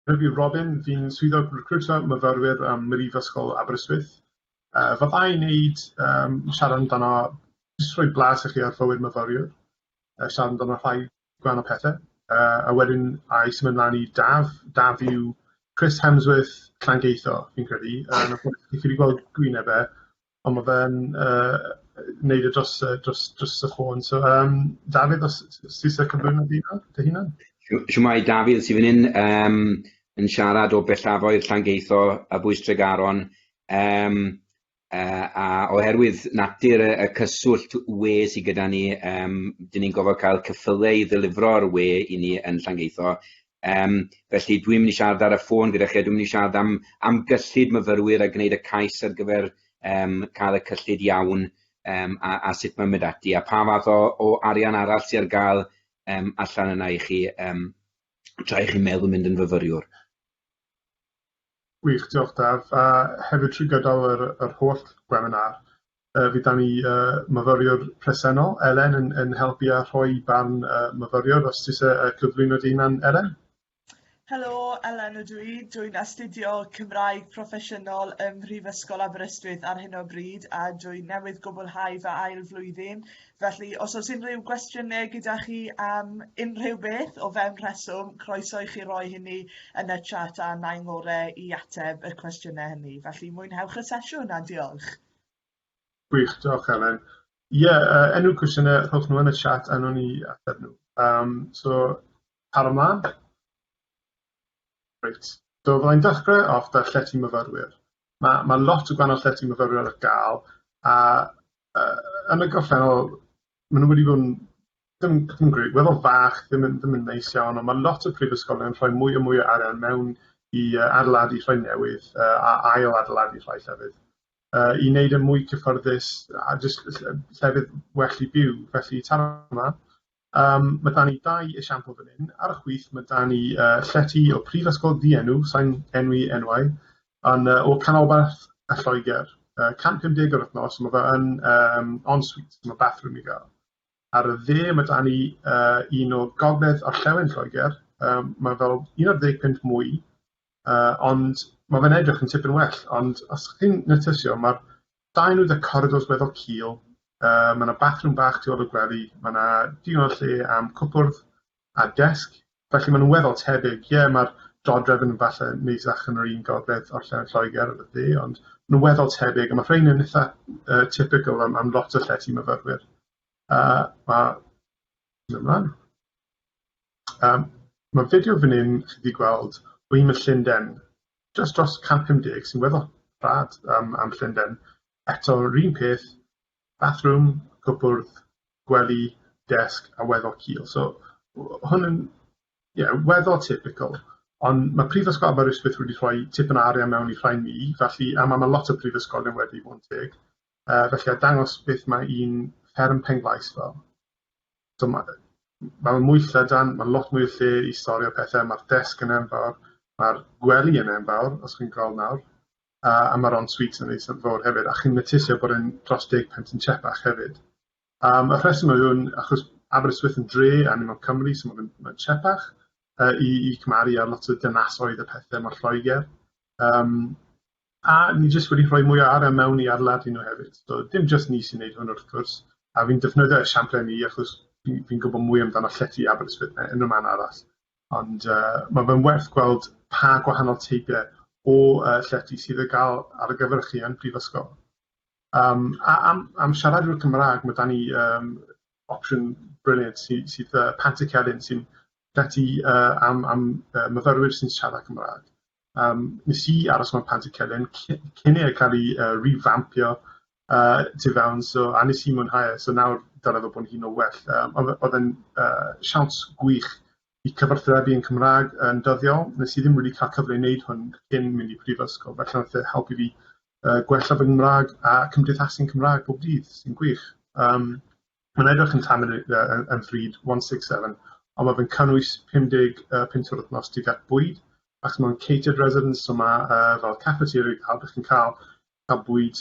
Fi Robin, fi'n swyddog recruiter myfyrwyr Prifysgol Aberystwyth. Fydda i'n neud siarad amdano, jyst rhoi blas i chi ar fywyd myfyriwr, siarad amdano rhai gwahanol pethau. A wedyn a i symud mlaen i Daf. Daf yw Chris Hemsworth Ymgeisio, fi'n credu. Chi wedi gweld gwyneb e, ond mae fe'n wneud e dros y ffôn. So, Dafydd, os ti eisiau cyflwyno dy hunan? Siwmai, Dafydd sy'n fan hyn yn siarad o bellafoedd Llangieitho a bwystregaron, a oherwydd natur y cyswllt we sydd gyda ni, dyn ni'n gofod cael ceffylau i ddilifro'r we i ni yn Llangieitho. Felly dwi'n mynd i siarad ar y ffôn gyda chi, dwi'n mynd i siarad am gyllid myfyrwyr a gwneud y cais ar gyfer cael y cyllid iawn a sut mae'n mynd ati, a pa fath o arian arall sydd ar gael allan yna i chi tra i chi meddwl mynd yn fyfyriwr. Gwych, diolch Daf. A hefyd trwy gydol yr holl webinar, fydd da ni myfyriwr presennol, Elen, yn helpu a rhoi barn myfyriwr, os ti eisiau cyflwyno dy hunan, Elen? Helo, Elen ydw i. Dwi'n astudio Cymraeg proffesiynol ym Prifysgol Aberystwyth ar hyn o bryd, a dwi'n newydd gwblhau fy ail flwyddyn. Felly, os oes unrhyw gwestiynau gyda chi am unrhyw beth o fewn rheswm, croeso i chi roi hynny yn y chat a na'n ngorau i ateb y cwestiynau hynny. Felly, mwynhewch y sesiwn a diolch. Gwych, diolch Elen. Enw cwestiynau, rhowch nhw yn y chat a nhw'n i ateb nhw. So, par ymlaen. Reit. So, fyddai'n dechrau off da llety myfyrwyr. Mae lot o gwahanol llety myfyrwyr ar gael, a yn y gorffennol, maen nhw wedi bod yn ddim greu, weddol fach, ddim yn neis iawn, ond mae lot o prifysgolion yn rhoi mwy o arian mewn i adeiladu rhai newydd, a ail adeiladu rhai llefydd. I wneud yn mwy cyfforddus, a jyst llefydd well i byw. Felly, tan yma, mae da ni dau esiampl fan hyn. Ar y chwith, mae da ni llety o prifysgol dienw, sa'n enwau, ond o canolbarth a Lloegr. 150 o'r wythnos, mae fe yn en-suite, mae bathroom i gael. Ar y dde, mae da ni un o gogledd orllewin Lloegr, mae fel 11 mwy, ond mae fe'n edrych yn tipyn well. Ond os chi'n notisio, mae'r dau nhw y corridors weddol cul, mae yna bathroom bach tu ôl y gwely, mae yna digon o lle am cwpwrdd a desg, felly mae nhw'n weddol tebyg. Mae'r dodrefn yn falle neisach yn yr un gogledd orllewin Lloegr ar y dde, ond nhw'n weddol tebyg, a mae rhain yn eitha typical am lot o llety myfyrwyr. Mae fideo fan hyn chi wedi gweld o un Llundain, just dros 150 sy'n weddol rhad am Llundain. Eto, yr un peth, bathroom, cwpwrdd, gwely, desg a weddol cul. So, hwn yn weddol typical. Ond mae Prifysgol Aberystwyth wedi rhoi tipyn o arian mewn i rhai ni, felly, a mae lot o prifysgolion wedi bod yn teg. Felly, a dangos beth mae un fferm penglais fel. So, mae mwy llydan, mae lot mwy o lle i storio pethau, mae'r desg yn enfawr, mae'r gwely yn enfawr, os chi'n gweld nawr, a mae'r en-suite yn eitha fawr hefyd, a chi'n notisio bod e'n dros 10 pent yn chepach hefyd. Y rheswm yw hwn, achos Aberystwyth yn dre a ni mewn Cymru, so mae'n chepach i cymaru ar lot o dynasoedd y pethau mae'r Lloegr. A ni jyst wedi rhoi mwy o arian mewn i adeiladu nhw hefyd. So, dim jyst ni sy'n neud hwn wrth gwrs, a fi'n defnyddio esiamplau ni achos fi'n gwybod mwy amdano llety Aberystwyth yn y man arall. Ond mae fe'n werth gweld pa gwahanol teipiau o llety sydd yn cael ar y gyfer chi yn prifysgol. Am siaradwyr Cymraeg, mae da ni opsiwn briliant sydd Pantycelyn sy'n llety am myfyrwyr sy'n siarad Cymraeg. Nes i aros mewn Pantycelyn cyn ei cael ei revampio tu fewn, a nes i mwynhau, so nawr dylai fod bod hi'n o well. Oedd yn siawns gwych i cyfarthrebu yn Cymraeg yn dyddiol. Nes i ddim wedi cael cyfle i wneud hwn cyn mynd i prifysgol, felly nath e helpu fi gwella fy Gymraeg a cymdeithasu'n Cymraeg bob dydd, sy'n gwych. Mae'n edrych yn tam yn fryd 167, ond mae fe'n cynnwys 50 punt o'r wythnos tuag at bwyd, ac mae'n catered residence, so mae fel cafeteria ydych chi'n cael bwyd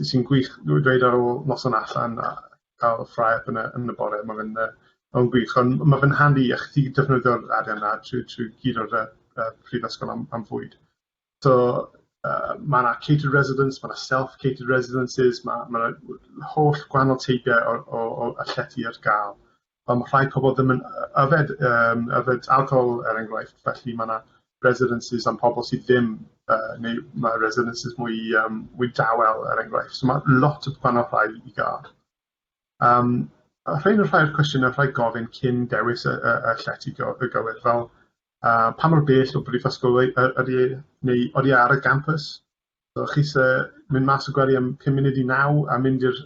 sy'n gwych dweud ar ôl noson allan a cael ffrai up yn y bore. Mae'n gwych, ond mae fe'n handi eich chi defnyddio'r arian na trwy gyd o'r prifysgol am fwyd. So, mae yna catered residence, mae yna self-catered residences, mae yna holl gwahanol teipiau o llety ar gael. Mae rhai pobl ddim yn yfed alcohol enghraifft, felly mae yna residences am pobl sydd ddim, neu mae residences mwy dawel enghraifft. So mae lot o gwahanol rhai i gael. Rhain o'r rhai'r cwestiynau rhai gofyn cyn dewis y llety y gywir, fel pa mor bell o brifysgol neu odi ar y campus. So, chi mynd mas o gwely am 5 munud i 9 a mynd i'r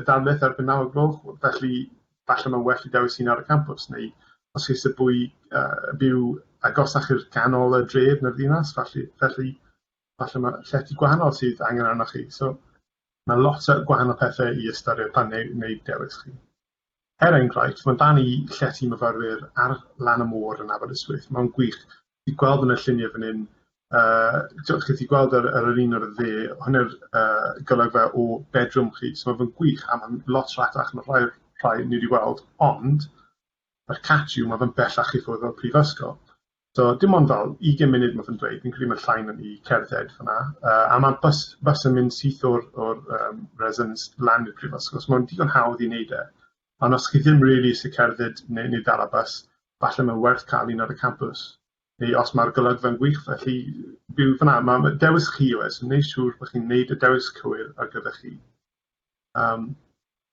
darlith erbyn 9 o'r gloch, felly falle mae'n well i dewis un ar y campus, neu os chi eisiau byw agosach i'r ganol y dref neu'r ddinas, felly mae llety gwahanol sydd angen arnoch chi. So, mae lot o gwahanol pethau i ystyried pan wneud dewis chi. Enghraifft, mae dan ni llety myfyrwyr ar lan y môr yn Aberystwyth. Mae'n gwych. Chi'n gweld yn y lluniau fan hyn, chi'n gweld ar yr un o'r dde, hwnna'r golygfa o bedroom chi. So mae'n gwych a mae'n lot rhatach na rhai ni wedi gweld, ond mae'r catch yw, mae fe'n bellach i ffwrdd o'r prifysgol. So dim ond fel 20 munud mae fe'n dweud, fi'n credu mae'r llain yn i cerdded fyna. A mae bus yn mynd syth o'r residence lan i'r prifysgol. So mae'n digon hawdd i wneud e. Ond os chi ddim really eisiau cerdded neu dal y bus, falle mae'n werth cael un ar y campus. Neu os mae'r golygfa'n gwych, felly byw fyna. Mae dewis chi yw e, so wneud siŵr bod chi'n gwneud y dewis cywir ar gyfer chi.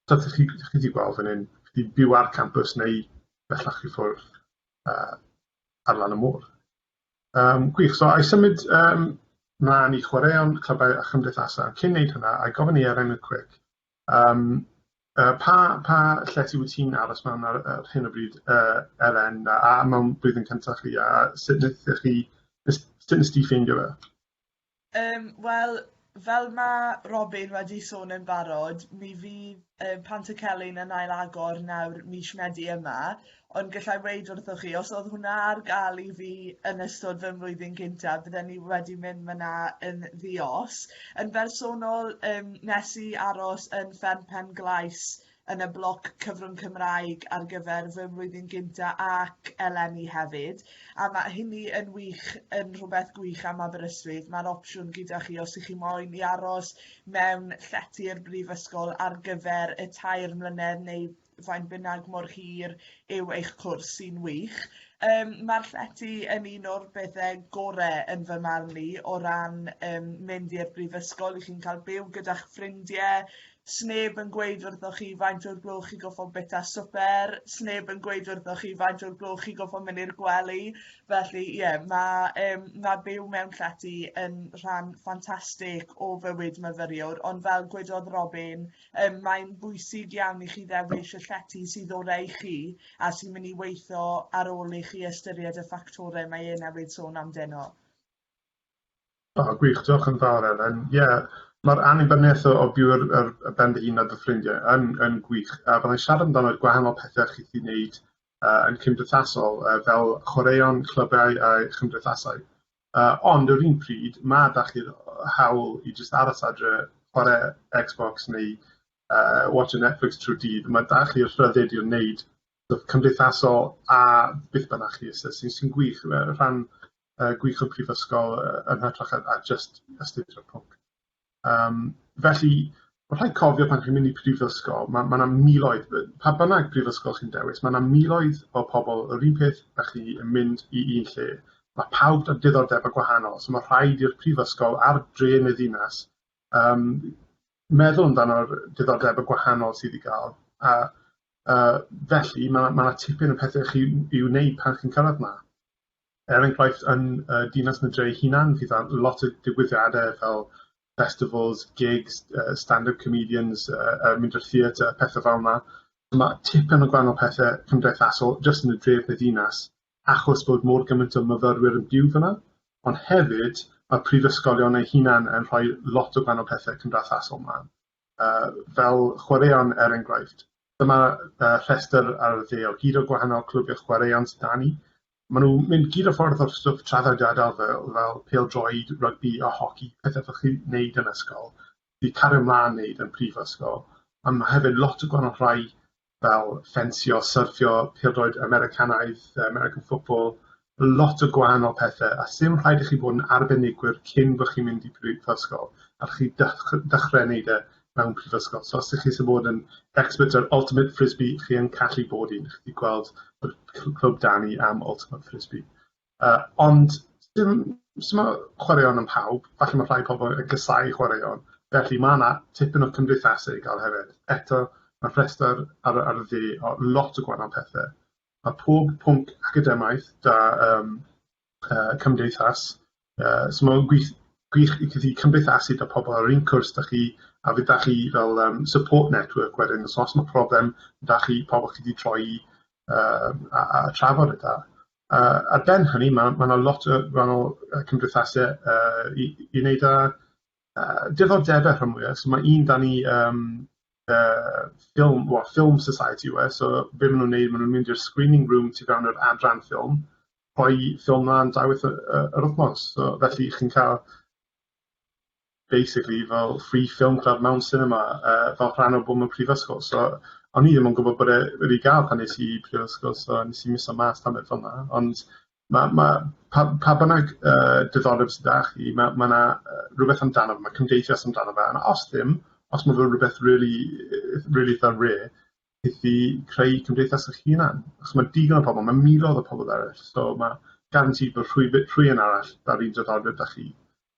So chi wedi gweld fan hyn, chi byw ar campus neu bellach i ffwrdd ar lan y môr. Gwych, so a'i symud mlaen i chwaraeon, clybau a chymdeithasau. Cyn wneud hynna, a'i gofyn i Eren yn quick. Pa llety wyt ti'n aros mewn ar hyn o bryd, Eren, a mewn blwyddyn cyntaf chi, a sut nes ti ffeindio fe? Wel, fel mae Robin wedi sôn yn barod, mi fydd Pantycelyn yn ail agor nawr mis Medi yma, ond gallai weid wrthoch chi, os oedd hwnna ar gael i fi yn ystod fy mlwyddyn gyntaf, bydden ni wedi mynd fyna yn ddios. Yn bersonol, nes i aros yn Fferm Penglais yn y bloc cyfrwng Cymraeg ar gyfer fy mlwyddyn gyntaf ac eleni hefyd. A mae hynny yn wych, yn rhywbeth gwych am Aberystwyth. Mae'r opsiwn gyda chi os ych chi moyn i aros mewn llety'r brifysgol ar gyfer y 2 mlynedd neu faint bynnag mor hir yw eich cwrs sy'n wych. Mae'r llety yn un o'r bethau gorau yn fy marn i o ran mynd i'r brifysgol. I chi'n cael byw gyda'ch ffrindiau. Sneb yn gweud wrthoch chi faint o'r gloch chi goffo bita swper. Sneb yn gweud wrthoch chi faint o'r gloch chi goffo mynd i'r gwely. Felly, mae byw mewn llety yn rhan ffantastig o fywyd myfyriwr, ond fel gwedodd Robin, mae'n bwysig iawn i chi ddewis y llety sydd orau i chi a sy'n mynd i weithio ar ôl i chi ystyried y ffactorau mae ei newydd sôn amdano. Gwych, diolch yn fawr, Elen. Mae'r annibyniaeth o byw ar ben dy hun a dy ffrindiau yn gwych. Byddai'n siarad amdano'r gwahanol pethau chi wedi gwneud yn cymdeithasol, fel chwaraeon, clybau a chymdeithasau. Ond o'r un pryd, mae da chi'r hawl i jyst aros adre, chwarae Xbox neu watch Netflix trwy dydd. Mae da chi'r rhyddid i'r wneud cymdeithasol a beth bynnag chi sy'n gwych. Rhan gwych o prifysgol yn hytrach a just astudio'r pwnc. Felly, mae rhaid cofio pan chi'n mynd i prifysgol, mae yna miloedd, pa bynnag prifysgol chi'n dewis, mae yna miloedd o pobl, yr un peth a chi yn mynd i un lle. Mae pawb ar diddordebau gwahanol, so mae rhaid i'r prifysgol ar dre yn y ddinas meddwl amdano'r diddordebau gwahanol sydd i gael. Felly, mae yna tipyn o pethau chi i'w wneud pan chi'n cyrraedd yna. Enghraifft yn dinas na dre hunan, fydd lot o digwyddiadau fel festivals, gigs, stand-up comedians, mynd i'r theatr, pethau fel yna. Mae tipyn o gwahanol pethau cymdeithasol jyst yn y dref neu ddinas, achos bod mor gymaint o myfyrwyr yn byw fyna, ond hefyd mae prifysgolion eu hunan yn rhoi lot o gwahanol pethau cymdeithasol yma. Fel chwaraeon enghraifft. Dyma rhestr ar y dde o hyd o gwahanol clwbiau chwaraeon sydd da ni. Maen nhw'n mynd gyd o ffordd o'r stwff traddodiadol fel pêl-droed, rygbi a hoci, pethau fel chi'n wneud yn ysgol, i cario ymlaen wneud yn prifysgol. Ond mae hefyd lot o gwahanol rhai fel ffensio, syrffio, pêl-droed Americanaidd, American football, lot o gwahanol pethau, a sim rhaid i chi bod yn arbenigwyr cyn bod chi'n mynd i prifysgol, a chi dechrau wneud e mewn prifysgol. So os ydych chi sy'n bod yn expert ar ultimate frisbee, chi yn gallu bod un. Chi wedi gweld y clwb Dani am ultimate frisbee. Ond dim chwaraeon yn pawb, falle mae rhai pobl yn gysau chwaraeon, felly mae yna tipyn o cymdeithasau i gael hefyd. Eto, mae rhestr ar y dde o lot o gwahanol pethau. Mae pob pwnc academaeth da cymdeithas, so mae'n gwych i chi cymdeithasu da pobl ar un cwrs da chi, a fydd da chi fel support network wedyn, so os mae problem, da chi pobl chi wedi troi a trafod y da. Ar ben hynny, mae yna lot o gwahanol cymdeithasau i wneud diddordebau rhan mwyaf. So mae un da ni film society yw e, so be maen nhw'n wneud, maen nhw'n mynd i'r screening room tu fewn yr adran ffilm, rhoi ffilm na'n dawith yr wythnos. So felly chi'n cael basically fel free film club mewn cinema fel rhan o bod mewn prifysgol. So o'n i ddim yn gwybod bod e wedi gael pan nes i prifysgol, so nes i miso mas tam fel yna. Ond pa bynnag diddordeb sydd â chi, mae yna rhywbeth amdano fe, mae cymdeithas amdano fe. A os ddim, os mae fe rhywbeth really rare, bydd i creu cymdeithas eich hunan. Os mae digon o pobl, mae miloedd o pobl eraill, so mae guaranteed bod rhywun arall dar un diddordeb da chi.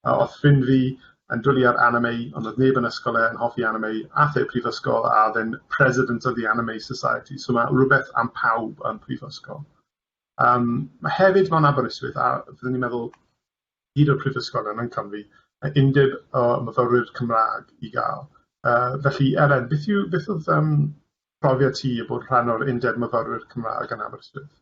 Oedd ffrind fi yn dwlu ar anime, ond oedd neb yn ysgol yn hoffi anime, ath e prifysgol a then president of the Anime Society, so mae rhywbeth am pawb yn prifysgol. Mae hefyd mewn Aberystwyth, a fyddwn ni'n meddwl hyd o'r prifysgolion yn Cymru, undeb o myfyrwyr Cymraeg i gael. Felly, Elen, beth oedd profiad ti bod rhan o'r undeb myfyrwyr Cymraeg yn Aberystwyth?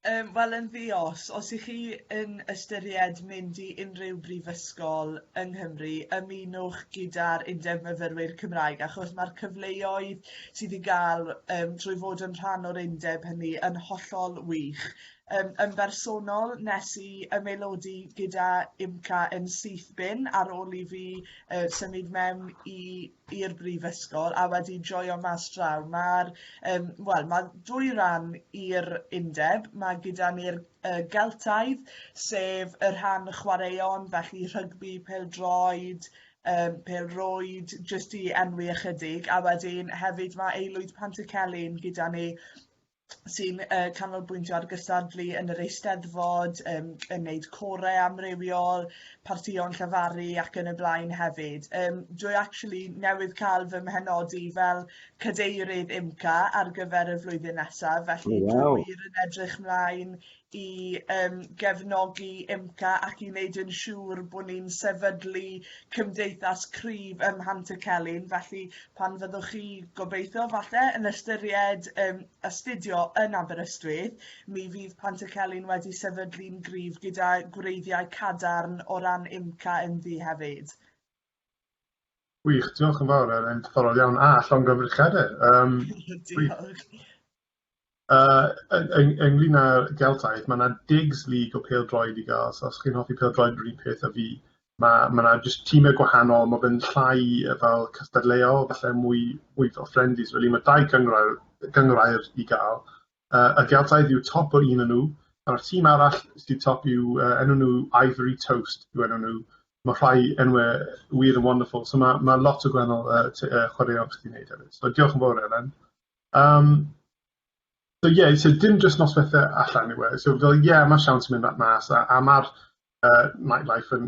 Wel, yn ddios, os ych chi yn ystyried mynd i unrhyw brifysgol yng Nghymru, ymunwch gyda'r undeb myfyrwyr Cymraeg, achos mae'r cyfleoedd sydd i gael trwy fod yn rhan o'r undeb hynny yn hollol wych. Yn bersonol, nes i ymaelodi gyda IMCA yn syth bin ar ôl i fi symud mewn i'r brifysgol a wedi joio mas draw. Mae dwy ran i'r undeb. Mae gyda ni'r geltaidd, sef y rhan chwaraeon, felly rygbi, pêl-droed, pêl-rwyd, jyst i enwi ychydig, a wedyn hefyd mae aelwyd Pantycelyn gyda ni sy'n canolbwyntio ar gystadlu yn yr Eisteddfod, yn gwneud corau amrywiol, partïon llafaru ac yn y blaen hefyd. Dwi actually newydd cael fy mhenodi fel cadeirydd IMCA ar gyfer y flwyddyn nesaf, felly dwi yn edrych mlaen i gefnogi IMCA ac i wneud yn siŵr bod ni'n sefydlu cymdeithas cryf ym Mhantycelyn, felly pan fyddwch chi gobeithio falle yn ystyried astudio yn Aberystwyth, mi fydd Pantycelyn wedi sefydlu'n gryf gyda gwreiddiau cadarn o ran IMCA yn ddi hefyd. Wych, diolch yn fawr, yn diddorol iawn a llongyfarchiadau. Diolch. Ynglyn â'r geltaidd, mae yna digs league o pêl-droed i gael, so os chi'n hoffi pêl-droed rhywun peth a fi, mae yna jyst tîmau gwahanol, mae fe'n llai fel cystadleuol, falle mwy fel friendlies, really. Mae dau gyngrair i gael. Y geltaidd yw top o un yn nhw, a'r tîm arall sydd top yw enw nhw Ivory Toast yw enw nhw. Mae rhai enwau weird and wonderful, so mae lot o gwahanol chwaraeon chdi'n neud hefyd. So diolch yn fawr, Elen. So dim just nosweithau allan yw e. So mae siawns yn mynd at mas, a mae'r nightlife yn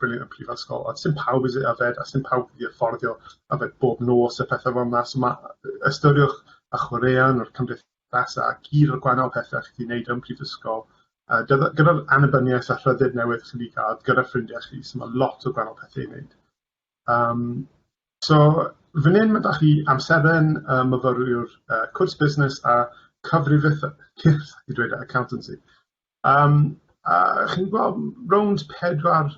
briliant yn prifysgol. A sy'n pawb is yfed, a sy'n pawb wedi fforddio yfed bob nos y pethau fel yna. So ystyriwch y chwaraeon o'r cymdeithasau a gyr o'r gwahanol pethau chi wedi gwneud yn prifysgol. Gyda'r annibyniaeth a rhyddid newydd chi wedi cael, gyda ffrindiau chi, so mae lot o gwahanol pethau i wneud. So, fan hyn mae da chi amserlen myfyriwr cwrs busnes a cyfrifydd accountancy. Chi'n gweld rownd 4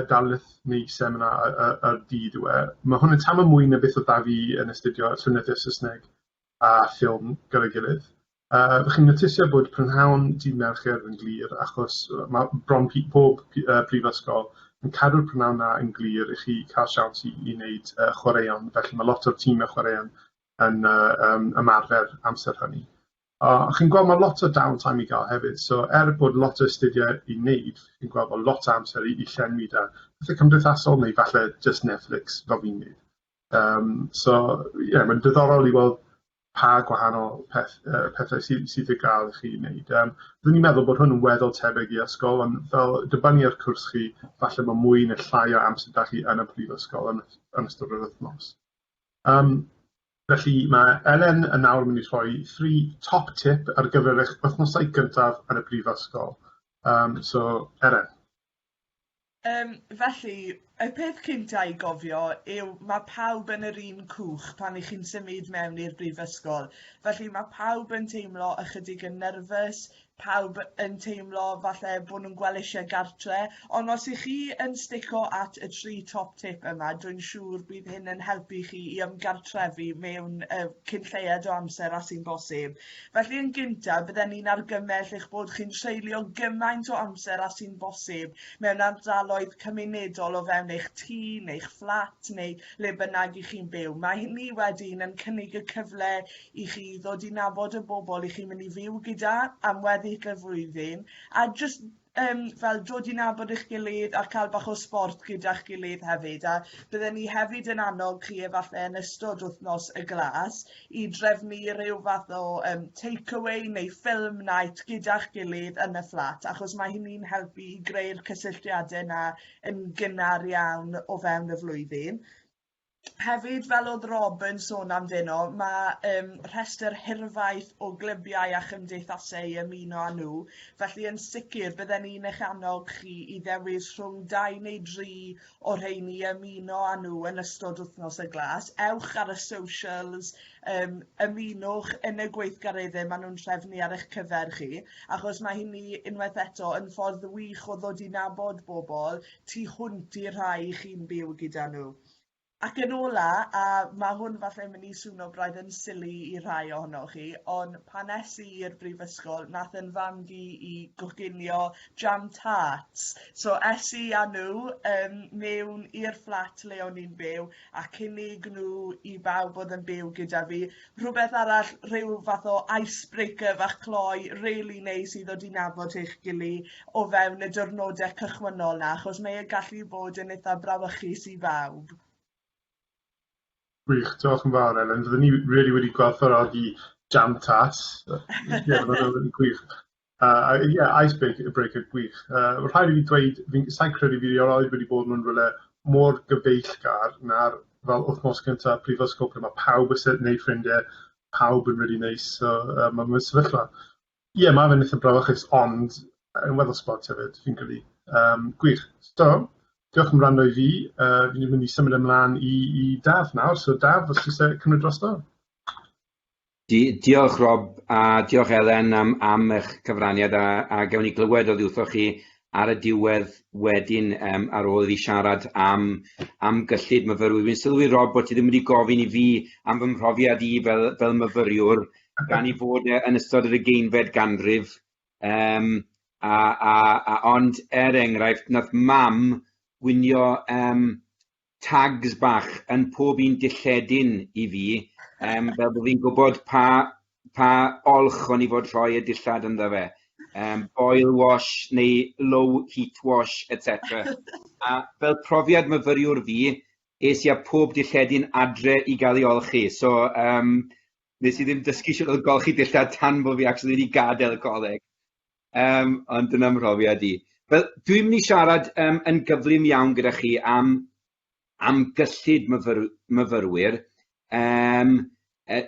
darlith neu seminar y dydd yw e. Mae hwn yn tam yn mwy na beth o da fi yn astudio llenyddiaeth Saesneg a ffilm gyda'i gilydd. Chi'n notisio bod prynhawn dydd Mercher yn glir achos mae bron pob prifysgol yn cadw'r prynhawn na yn glir i chi cael siawns i wneud chwaraeon. Felly mae lot o'r tîmau chwaraeon yn ymarfer amser hynny. Chi'n gweld mae lot o downtime i gael hefyd, so bod lot o astudiau i wneud, chi'n gweld bod lot o amser i llenwi da. Pethau cymdeithasol neu falle just Netflix fel fi'n neud. Mae'n diddorol i weld pa gwahanol pethau sydd i gael i chi wneud. Byddwn ni'n meddwl bod hwn yn weddol tebyg i ysgol, ond fel dibynnu ar cwrs chi, falle mae mwy neu llai o amser da chi yn y prifysgol yn ystod yr wythnos. Felly mae Elen yn nawr mynd i rhoi 3 top tip ar gyfer eich wythnosau gyntaf yn y prifysgol. Elen. Felly, y peth cyntaf i gofio yw mae pawb yn yr un cwch pan i chi'n symud mewn i'r brifysgol. Felly mae pawb yn teimlo ychydig yn nerfus, pawb yn teimlo falle bod nhw'n gweld eisiau gartre, ond os ych chi yn stico at y 3 top tip yma, dwi'n siŵr bydd hyn yn helpu chi i ymgartrefu mewn cyn lleied o amser a sy'n bosib. Felly yn gyntaf, bydden ni'n argymell eich bod chi'n treulio gymaint o amser a sy'n bosib mewn ardaloedd cymunedol o fewn eich tŷ, neu'ch fflat, neu le bynnag i chi'n byw. Mae hynny wedyn yn cynnig y cyfle i chi ddod i nabod y bobl i chi'n mynd i fyw gyda am weddill y flwyddyn, a just fel dod i nabod eich gilydd a cael bach o sport gyda'ch gilydd hefyd, a bydden ni hefyd yn annog chi efallai yn ystod wythnos y glas i drefnu rhyw fath o takeaway neu film night gyda'ch gilydd yn y fflat, achos mae hynny'n helpu i greu'r cysylltiadau yna yn gynnar iawn o fewn y flwyddyn. Hefyd, fel oedd Rob yn sôn amdano, mae rhestr hirfaeth o glybiau a chymdeithasau ymuno â nhw, felly yn sicr bydden ni'n eich annog chi i ddewis rhwng 2 neu 3 o rheini ymuno â nhw yn ystod wythnos y glas. Ewch ar y socials, ymunwch yn y gweithgareddau maen nhw'n trefnu ar eich cyfer chi, achos mae hynny unwaith eto yn ffordd wych o ddod i nabod bobl tu hwnt i'r rhai chi'n byw gyda nhw. Ac yn ola, a mae hwn falle mynd i swnio braidd yn sili i rai ohonoch chi, ond pan es i'r brifysgol, nath yn famgu i goginio jam tarts. So es I â nhw mewn i'r fflat le o'n i'n byw, a cynnig nhw I bawb oedd yn byw gyda fi. Rhywbeth arall, rhyw fath o icebreaker fach cloi, really neis I ddod I nabod eich gilydd o fewn y diwrnodau cychwynnol na, achos mae e gallu bod yn eitha brawychus I bawb. Gwych, diolch yn fawr, Elen. Fyddwn ni wedi gwerthfawrogi jam tarts. Mae'n gwych. Icebreaker gwych. Rhaid I fi dweud, sa'n credu fi erioed wedi bod yn rhywle mor gyfeillgar na'r fel wythnos gyntaf prifysgol ble mae pawb yn gwneud ffrindiau, pawb yn really neis. Mae'n sefyllfa. Mae fe'n eitha brawychus, ond yn weddol sport hefyd, fi'n credu. Gwych. Diolch yn rando I fi. Fi'n mynd I symud ymlaen I Daf nawr. So Daf, os ti'n cymryd drosto? Diolch Rob, a diolch Elen am eich cyfraniad a gewn ni glywed o ddiwthoch chi ar y diwedd wedyn ar ôl I siarad am gyllid myfyrwyr. Fi'n sylwi Rob bod ti ddim wedi gofyn I fi am fy mhrofiad I fel myfyriwr gan I fod yn ystod yr 20fed ganrif. Ond enghraifft, nath mam gwynio tags bach yn pob un dilledyn I fi, fel bod fi'n gwybod pa olch o'n I fod rhoi y dillad ynddo fe. Boil wash neu low heat wash, etc. A fel profiad myfyriwr fi, es I a pob dilledyn adre I gael ei olchi. So, nes I ddim dysgu siwr o golchi dillad tan bod fi actually wedi gadael y coleg. Ond dyna'n mhrofiad I. Wel, dwi'n mynd I siarad yn gyflym iawn gyda chi am gyllid myfyrwyr,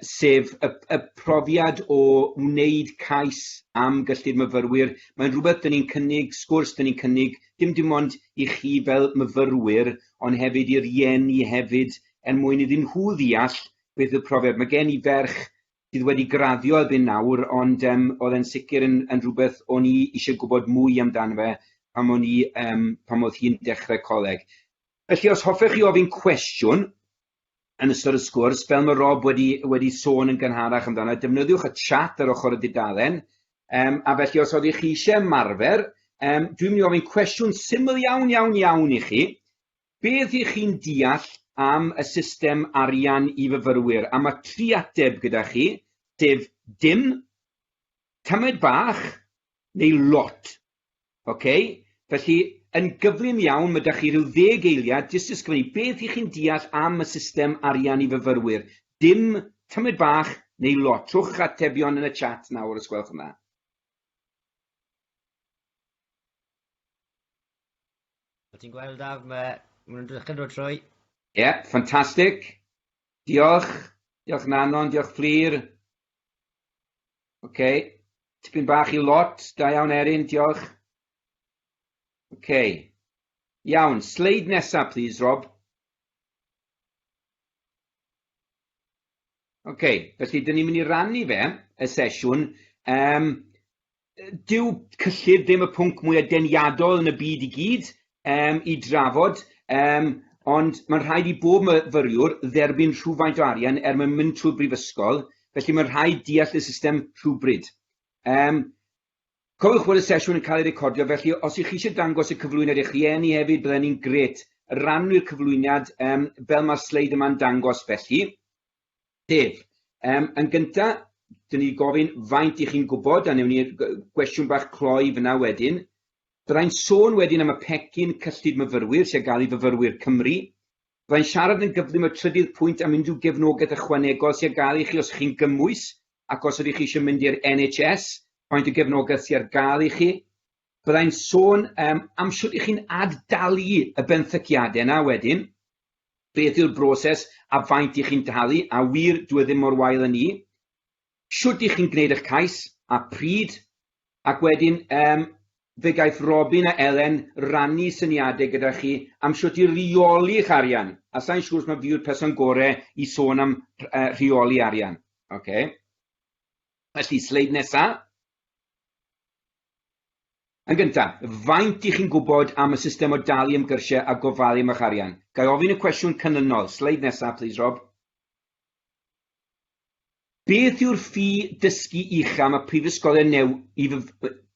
sef y profiad o wneud cais am gyllid myfyrwyr. Mae'n rhywbeth dyn ni'n cynnig, sgwrs dyn ni'n cynnig, dim ond I chi fel myfyrwyr, ond hefyd i'r rieni hefyd, mwyn iddyn nhw ddeall beth y profiad. Mae gen I ferch sydd wedi graddio erbyn nawr, ond oedd e'n sicr yn rhywbeth o'n I eisiau gwybod mwy amdano fe pam oedd hi'n dechrau coleg. Felly, os hoffech chi ofyn cwestiwn yn ystod y sgwrs, fel mae Rob wedi sôn yn gynharach amdano, defnyddiwch y chat ar ochr y dudalen, a felly os oeddech chi eisiau ymarfer, dwi'n mynd I ofyn cwestiwn syml iawn I chi, beth I chi'n deall am y system arian I fyfyrwyr, a mae 3 ateb gyda chi, sef dim, tymed bach neu lot. Felly, yn gyflym iawn, mae ydych chi rhyw 10 eiliad jyst ysgrifennu beth i chi'n deall am y system arian i fyfyrwyr. Dim tymed bach neu lot. Trwch atebion yn y chat nawr os gwelwch yna. Ti'n gweld af, mae'n dechrau dod trwy. Ffantastig. Diolch. Diolch Nanon, diolch Fflir. Tipyn bach i lot. Da iawn Erin, diolch. Iawn, sleid nesaf, please, Rob. Felly, dyn ni'n mynd i rannu fe, y sesiwn. Dyw cyllid ddim y pwnc mwy deniadol yn y byd i gyd i drafod, ond mae'n rhaid i bob myfyriwr dderbyn rhywfaint o arian mae'n mynd trwy'r brifysgol, felly mae'n rhaid deall y system rhywbryd. Cofiwch bod y sesiwn yn cael ei recordio, felly os ych chi eisiau dangos y cyflwyniad i'ch rhieni hefyd, byddai'n ni'n gret. Rannu'r cyflwyniad fel mae'r sleid yma'n dangos felly. Yn gyntaf, dyn ni gofyn faint i chi'n gwybod, a newn ni gwestiwn bach cloi fyna wedyn. Byddai'n sôn wedyn am y pecyn cyllid myfyrwyr sy'n gael ei fyfyrwyr Cymru. Byddai'n siarad yn gyflym y trydydd pwynt am unrhyw gefnogaeth ychwanegol sy'n gael i chi os chi'n gymwys, ac os ydych chi eisiau mynd i'r NHS, faint o gefnogaeth sy'n ar gael i chi. Byddai'n sôn am sut ych chi'n addalu y benthyciadau yna wedyn, beth yw'r broses a faint ych chi'n dalu, a wir dwi ddim mor wael yn ni. Sut ych chi'n gwneud eich cais, a pryd, ac wedyn fe gaeth Robin a Elen rannu syniadau gyda chi am sut i reoli eich arian. A sa'n siŵr mae fi yw'r person gorau i sôn am reoli arian. Felly, sleid nesaf. Yn gyntaf, faint i chi'n gwybod am y system o dalu ymgyrsiau a gofalu am eich arian? Gai ofyn y cwestiwn canlynol. Sleid nesaf, please, Rob. Beth yw'r ffi dysgu uchaf mae prifysgolion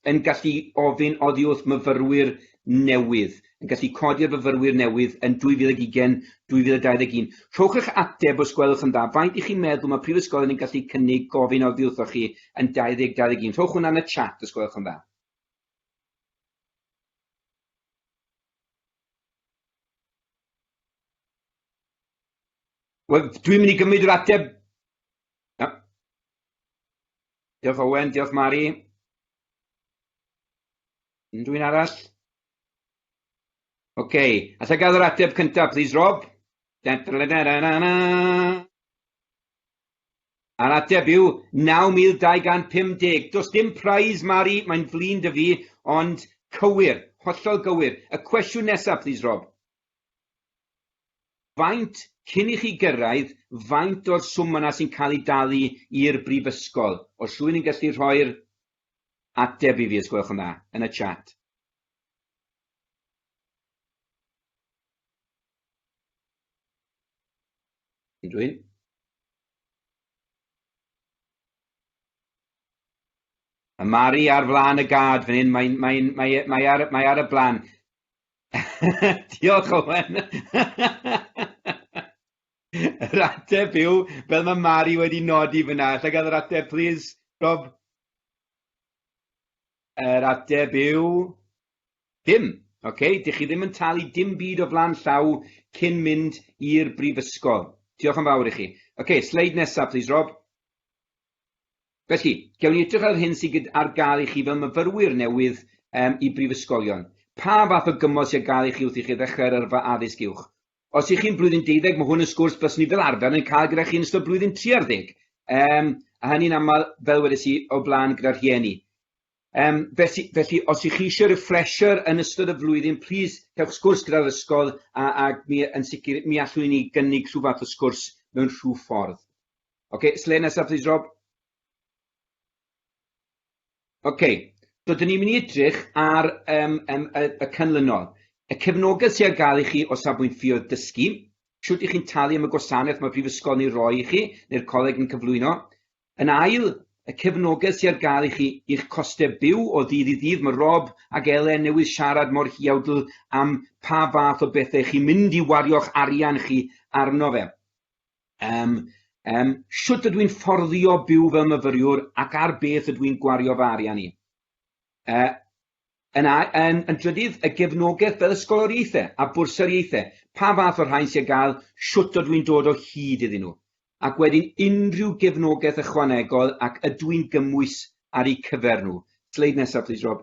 yn gallu ofyn oddi wrth myfyrwyr newydd, yn gallu codi'r myfyrwyr newydd yn 2020-2021. Rhowch eich ateb os gwelwch yn dda. Faint i chi'n meddwl mae prifysgolion yn gallu cynnig gofyn oddi wrthoch chi yn 2021? Rhowch hwnna yn y chat os gwelwch yn dda. Wel, dwi'n mynd i gymryd yr ateb. Diolch Owen, diolch Mari. Dwi'n arall? Alla gael yr ateb cyntaf, please, Rob. A'r ateb yw 9,250. Does dim prize, Mari, mae'n flin dy fi, ond cywir, hollol gywir. Y cwestiwn nesaf, please, Rob. Faint, cyn i chi gyrraedd, faint o'r swm yna sy'n cael ei dalu i'r brifysgol? Os rhywun yn gallu rhoi'r ateb i fi, os gwelwch hwnna, yn y chat. Unrhyw? Y Mari ar flaen y gad fan hyn, mae ar y blaen. Diolch Owen. Yr ateb yw, fel mae Mari wedi nodi fyna. Alla gael yr ateb, please, Rob? Yr ateb yw dim. Dych chi ddim yn talu dim byd o flaen llaw cyn mynd i'r brifysgol. Diolch yn fawr i chi. Sleid nesaf, please, Rob. Felly, gewn ni edrych ar hyn sydd ar gael i chi fel myfyrwyr newydd i brifysgolion. Pa fath o gymod sy'n gael i chi wrth i chi ddechrau'r yrfa addysg uwch? Os ych chi'n blwyddyn 12, mae hwn yn sgwrs bys ni fel arfer yn cael gyda chi yn ystod blwyddyn 30. A hynny'n aml fel wedys i o blaen gyda'r rhieni. Felly, os ych chi eisiau refresher yn ystod y flwyddyn, plis, cewch sgwrs gyda'r ysgol a yn sicr mi allwn ni gynnig rhyw fath o sgwrs mewn rhyw ffordd. Sleid nesaf, please, Rob. So, dyn ni'n mynd i edrych ar y canlynol. Y cefnogaeth sy'n gael i chi o safbwynt ffïoedd dysgu, siwt i chi'n talu am y gwasanaeth mae prifysgol ni'n rhoi i chi, neu'r coleg yn cyflwyno. Yn ail, y cefnogaeth sy'n gael i chi i'ch costau byw o ddydd i ddydd. Mae Rob ac Elen newydd siarad mor hiawdl am pa fath o bethau chi'n mynd i wario'ch arian chi arno fe. Shwt ydw i'n fforddio byw fel myfyriwr ac ar beth ydw i'n gwario fy arian i. Yn drydydd, y gefnogaeth fel ysgoloriaethau a bwrsoriaethau. Pa fath o'r rhain sy'n gael, shwt ydw i'n dod o hyd iddyn nhw. Ac wedyn unrhyw gefnogaeth ychwanegol ac ydw i'n gymwys ar eu cyfer nhw. Sleid nesaf, please, Rob.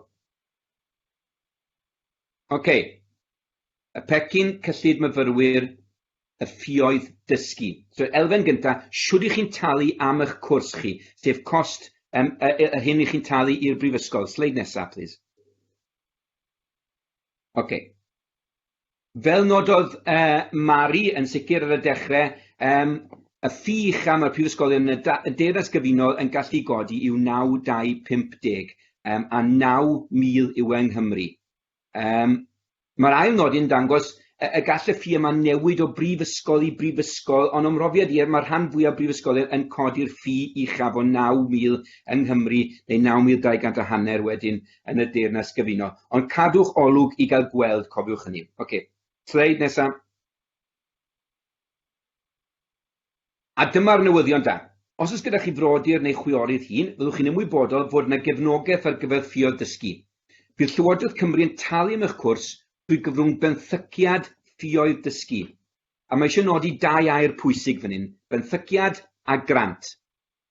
Y pecyn cyllid myfyrwyr, y ffïoedd dysgu. So, elfen gyntaf, siwr chi'n talu am eich cwrs chi, sef cost yr hyn i chi'n talu i'r brifysgol. Sleid nesaf, please. Fel nododd Mari yn sicr ar y dechrau, y ffi uchaf mae'r prifysgolion y deyrnas gyfunol yn gallu godi yw 9,250 a 9,000 yw yng Nghymru. Mae'r ail nodi'n dangos y gall y ffi yma newid o brifysgol i brifysgol, ond o'm mhrofiad i mae'r rhan fwyaf brifysgolion yn codi'r ffi uchaf o 9,000 yng Nghymru, neu 9,250 wedyn yn y deyrnas gyfunol. Ond cadwch olwg i gael gweld, cofiwch hynny. Sleid nesaf. A dyma'r newyddion da. Os oes gyda chi frodyr neu chwiorydd hun, fyddwch chi'n ymwybodol fod yna gefnogaeth ar gyfer ffïoedd dysgu. Bydd Llywodraeth Cymru yn talu am eich cwrs trwy gyfrwng benthyciad ffïoedd dysgu. A mae eisiau nodi 2 air pwysig fan hyn, benthyciad a grant.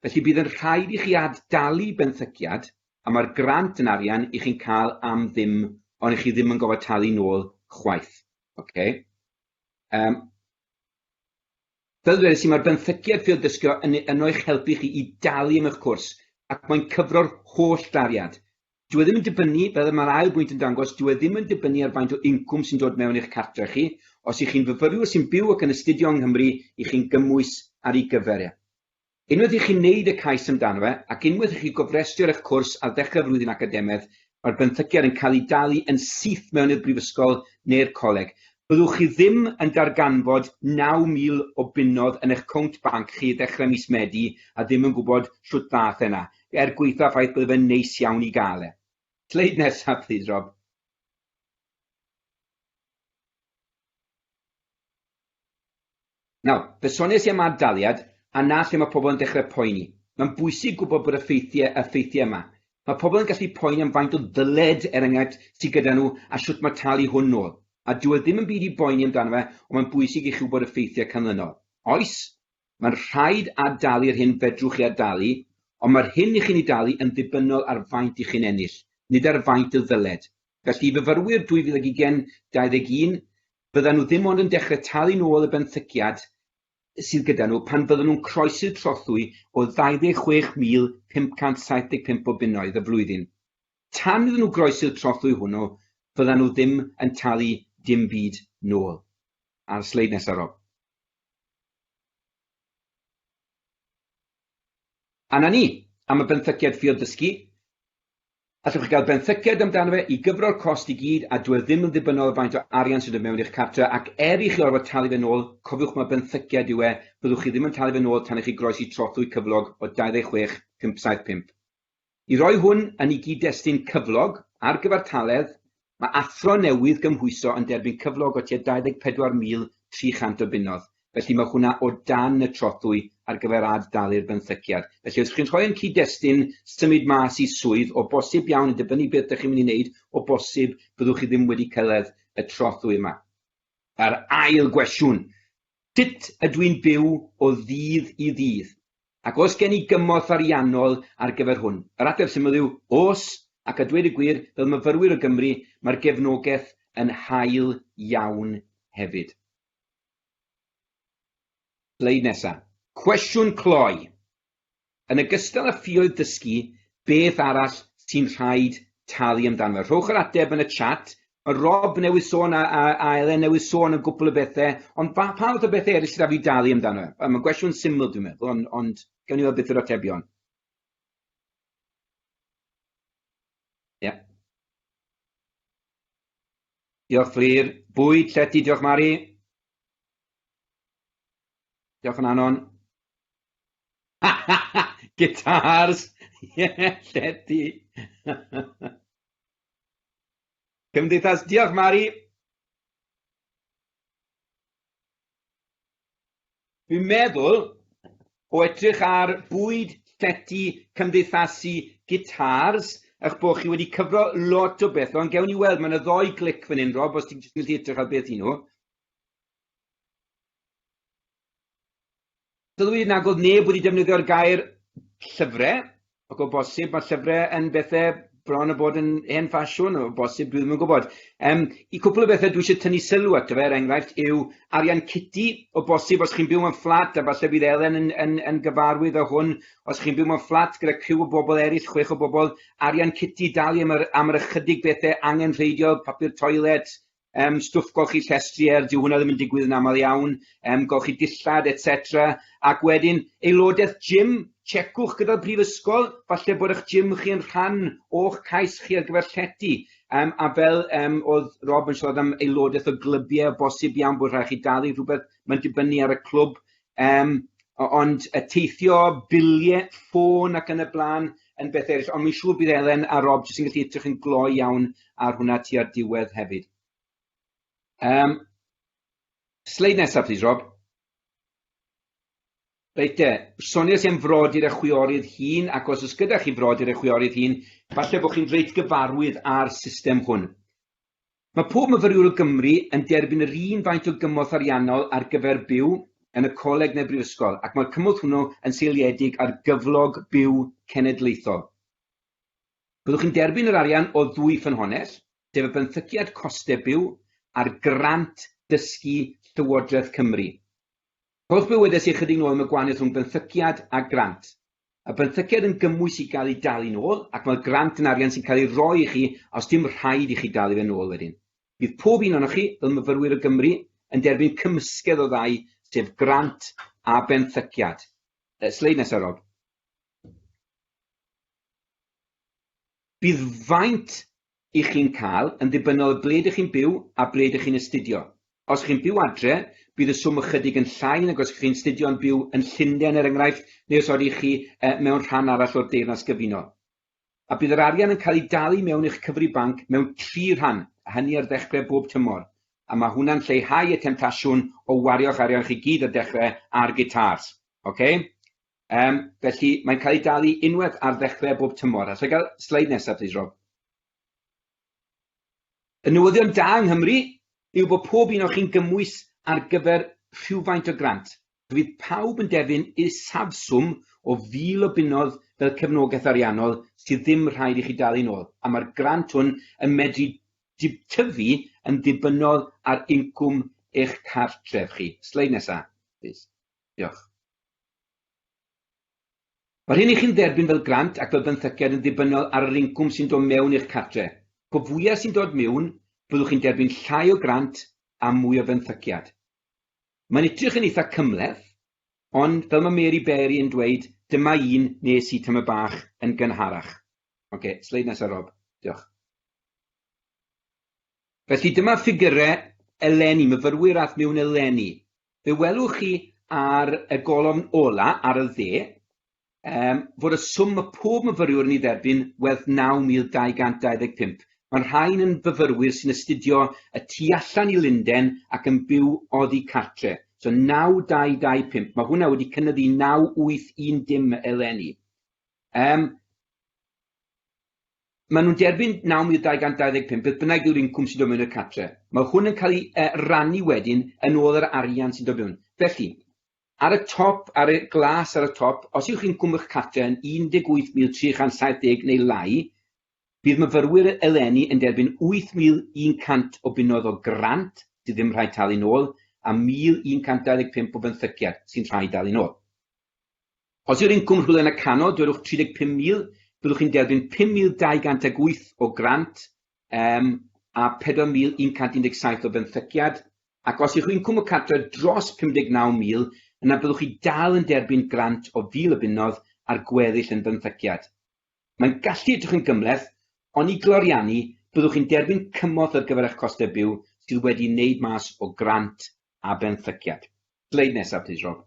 Felly bydd yn rhaid i chi addalu benthyciad, a mae'r grant yn arian i chi'n cael am ddim, ond i chi ddim yn gofod talu nôl chwaith. Fel dweud, mae'r benthyciad ffïoedd dysgu yn o'ch helpu chi i dalu am eich cwrs, ac mae'n cyfro'r holl dariad. Dwi ddim yn dibynnu, fel mae'r ail bwynt yn dangos, dwi ddim yn dibynnu ar faint o incwm sy'n dod mewn i'ch cartre chi, os ych chi'n fyfyriwr sy'n byw ac yn astudio yng Nghymru, i chi'n gymwys ar ei gyfer. Unwaith i chi'n neud y cais amdano fe, ac unwaith i chi gofrestio'r eich cwrs ar ddechrau flwyddyn academaidd, mae'r benthyciad yn cael ei dalu yn syth mewn i'r brifysgol neu'r coleg. Byddwch chi ddim yn darganfod 9,000 o bunnodd yn eich cwnt banc chi ddechrau mis Medi a ddim yn gwybod shwt fath yna, gweithio ffaith bydd fe'n neis iawn i gael. Sleid nesaf, please, Rob. Besoniais i am addaliad, a na lle mae pobl yn dechrau poeni. Mae'n bwysig gwybod bod y ffeithiau yma. Mae pobl yn gallu poeni am faint o ddyled enghraifft sydd gyda nhw a shwt mae talu hwn nôl. A dwi ddim yn byd i boeni amdano fe, ond mae'n bwysig i chi wybod y ffeithiau canlynol. Oes, mae'n rhaid addalu'r hyn fedrwch chi addalu, ond mae'r hyn i chi'n ei dalu yn ddibynnol ar faint i chi'n ennill, nid ar faint y ddyled. Felly, fyfyrwyr 2021, byddan nhw ddim ond yn dechrau talu nôl y benthyciad sydd gyda nhw pan fyddan nhw'n croesi'r trothwy o 26,575 o bunnoedd y flwyddyn. Tan iddyn nhw groesi'r trothwy hwnnw, fyddan nhw ddim yn talu dim byd nôl. Ar sleid nesaf, Rob. A na ni, am y benthyciad ffïoedd dysgu. Allwch chi gael benthyciad amdano fe i gyfro'r cost i gyd a dwi ddim yn ddibynnol o faint o arian sydd yn mewn i'ch cartre ac i chi orfod talu fe nôl, cofiwch mae benthyciad yw byddwch chi ddim yn talu fe nôl tan i chi groesi trothwy cyflog o 26,575. I roi hwn yn ei gyd-destun cyflog ar gyfartaledd, mae athro newydd gymhwyso yn derbyn cyflog o tua 24,300 o bunnodd. Felly mae hwnna o dan y trothwy ar gyfer addalu'r benthyciad. Felly os chi'n rhoi yn cyd-destun symud mas i swydd, o bosib iawn yn dibynnu beth ydych chi'n mynd i wneud, o bosib byddwch chi ddim wedi cyrraedd y trothwy yma. Yr ail gwestiwn. Sut ydw i'n byw o ddydd i ddydd? Ac os gen i gymorth ariannol ar gyfer hwn? Yr ateb syml yw, os, ac a dweud y gwir, fel myfyrwyr o Gymru, mae'r gefnogaeth yn hael iawn hefyd. Sleid nesaf. Cwestiwn cloi. Yn ogystal â ffïoedd dysgu, beth arall sy'n rhaid talu amdano fe? Rhowch yr ateb yn y chat. Mae Rob newydd sôn a Elen newydd sôn yn gwbl o bethau, ond pa fath o bethau eraill sydd â fi dalu amdano fe? Mae'n gwestiwn syml dwi'n meddwl, ond gawn ni weld beth yw'r atebion. Diolch Flir. Bwyd, llety, diolch Mari. Diolch yn anon. Gitars. Llety. Cymdeithas, diolch Mari. Fi'n meddwl, o edrych ar bwyd, llety, cymdeithasu, gitars, eich bod chi wedi cyfro lot o beth. Ond gewn ni weld, mae yna 2 glic fan hyn, Rob, os ti'n gallu edrych ar beth i nhw. Dylwy nag oedd neb wedi defnyddio'r gair llyfrau, ac o bosib mae llyfrau yn bethau bron o bod yn hen ffasiwn, o bosib dwi ddim yn gwybod. I cwpl o bethau dwi eisiau tynnu sylw ato fe, enghraifft yw arian citi, o bosib os chi'n byw mewn fflat, a falle bydd Elen yn gyfarwydd o hwn, os chi'n byw mewn fflat gyda criw o bobl eraill, 6 o bobl, arian citi dalu am yr ychydig bethau angenrheidiol, papur toilet, stwff golchi llestrier, dyw hwnna ddim yn digwydd yn aml iawn, golchi dillad, etc. Ac wedyn, aelodaeth gym, checwch gyda'r Prifysgol, falle bod eich gym chi yn rhan o'ch cais chi ar gyfer llety. A fel oedd Rob yn siarad am aelodaeth o glybiau, bosib iawn bod rhaid chi dalu rhywbeth, mae'n dibynnu ar y clwb. Ond teithio, biliau, ffôn ac yn y blaen yn beth eraill. Ond mi'n siŵr bydd Elen a Rob jyst yn gallu edrych yn gloi iawn ar hwnna tua'r diwedd hefyd. Sleid nesaf, please, Rob. Reit te, sonia sy'n frodyr y chwiorydd hun, ac os oes gyda chi frodyr y chwiorydd hun, falle bod chi'n reit gyfarwydd ar system hwn. Mae pob myfyriwr o Gymru yn derbyn yr un faint o gymorth ariannol ar gyfer byw yn y coleg neu brifysgol, ac mae'r cymorth hwnnw yn seiliedig ar gyflog byw cenedlaethol. Byddwch chi'n derbyn yr arian o 2 ffynhonnell, sef y benthyciad costau byw a'r grant dysgu Llywodraeth Cymru. Rhowch be wedes i chydig nôl am y gwahaniaeth rhwng benthyciad a grant. Y benthyciad yn gymwys i gael ei dalu nôl, ac mae'r grant yn arian sy'n cael ei roi i chi os dim rhaid i chi dalu fe nôl wedyn. Bydd pob un o'ch chi, fel myfyrwyr o Gymru, yn derbyn cymysgedd o ddau, sef grant a benthyciad. Sleid nesaf, Rob. Bydd faint i chi'n cael yn ddibynnol ble ydych chi'n byw a ble ydych chi'n astudio. Os chi'n byw adre, bydd y swm ychydig yn llai nag os chi'n astudio yn byw yn Llundain er enghraifft, neu os oeddech chi mewn rhan arall o'r deyrnas gyfunol. A bydd yr arian yn cael ei dalu mewn i'ch cyfri banc mewn 3 rhan, a hynny ar ddechrau bob tymor. A mae hwnna'n lleihau y temtasiwn o wario'ch arian chi gyd ar dechrau ar gitars. Okay? Felly mae'n cael ei dalu unwaith ar ddechrau bob tymor. A so gael sleid nesaf, please, Rob. Y newyddion da yng Nghymru yw bod pob un o'ch chi'n gymwys ar gyfer rhywfaint o grant. Bydd pawb yn defyn isafswm o 1,000 o bunnoedd fel cefnogaeth ariannol sydd ddim rhaid i chi dalu nôl. A mae'r grant hwn yn medru tyfu yn ddibynnol ar incwm eich cartref chi. Sleid nesaf, please. Diolch. Mae'r hyn i chi'n derbyn fel grant ac fel benthyciad yn ddibynnol ar yr incwm sy'n dod mewn i'ch cartref. Po fwyaf sy'n dod mewn, byddwch chi'n derbyn llai o grant a mwy o benthyciad. Mae'n edrych yn eitha cymleth, ond fel mae Mary Berry yn dweud, dyma un nes i tyma bach yn gynharach. Ok, sleid nesaf, Rob. Diolch. Felly dyma ffigurau eleni, myfyrwyr ath mewn eleni. Fe welwch chi ar y golofn ola ar y dde, fod y swm y pob myfyriwr yn ei dderbyn werth 9,225. Mae'r rhain yn fyfyrwyr sy'n astudio y tu allan i Lundain ac yn byw oddi cartre. So 9,225. Mae hwnna wedi cynyddu 9,810 eleni. Maen nhw'n derbyn 9,225, beth bynnag yw'r incwm sy'n dod mewn i'r cartre. Mae hwn yn cael ei rannu wedyn yn ôl yr arian sy'n dod mewn. Felly, ar y top, ar y glas ar y top, os yw'ch chi'n cwmwch cartre yn 18,370 neu lai, bydd myfyrwyr eleni yn derbyn 8,100 o bunnoedd o grant, sydd ddim rhaid talu nôl, a 1,125 o benthyciad sy'n rhaid talu nôl. Os yw'r incwm rhywle yn y canol, dywedwch 35,000, byddwch chi'n derbyn 5,208 o grant a 4,117 o benthyciad, ac os yw'ch incwm o cartre dros 59,000, yna byddwch chi dal yn derbyn grant o 1,000 o bunnoedd ar gweddill yn benthyciad. Mae'n gallu edrych yn gymleth, ond i gloriannu, byddwch chi'n derbyn cymorth ar gyfer eich costau byw sydd wedi wneud mas o grant a benthyciad. Sleid nesaf, please, Rob.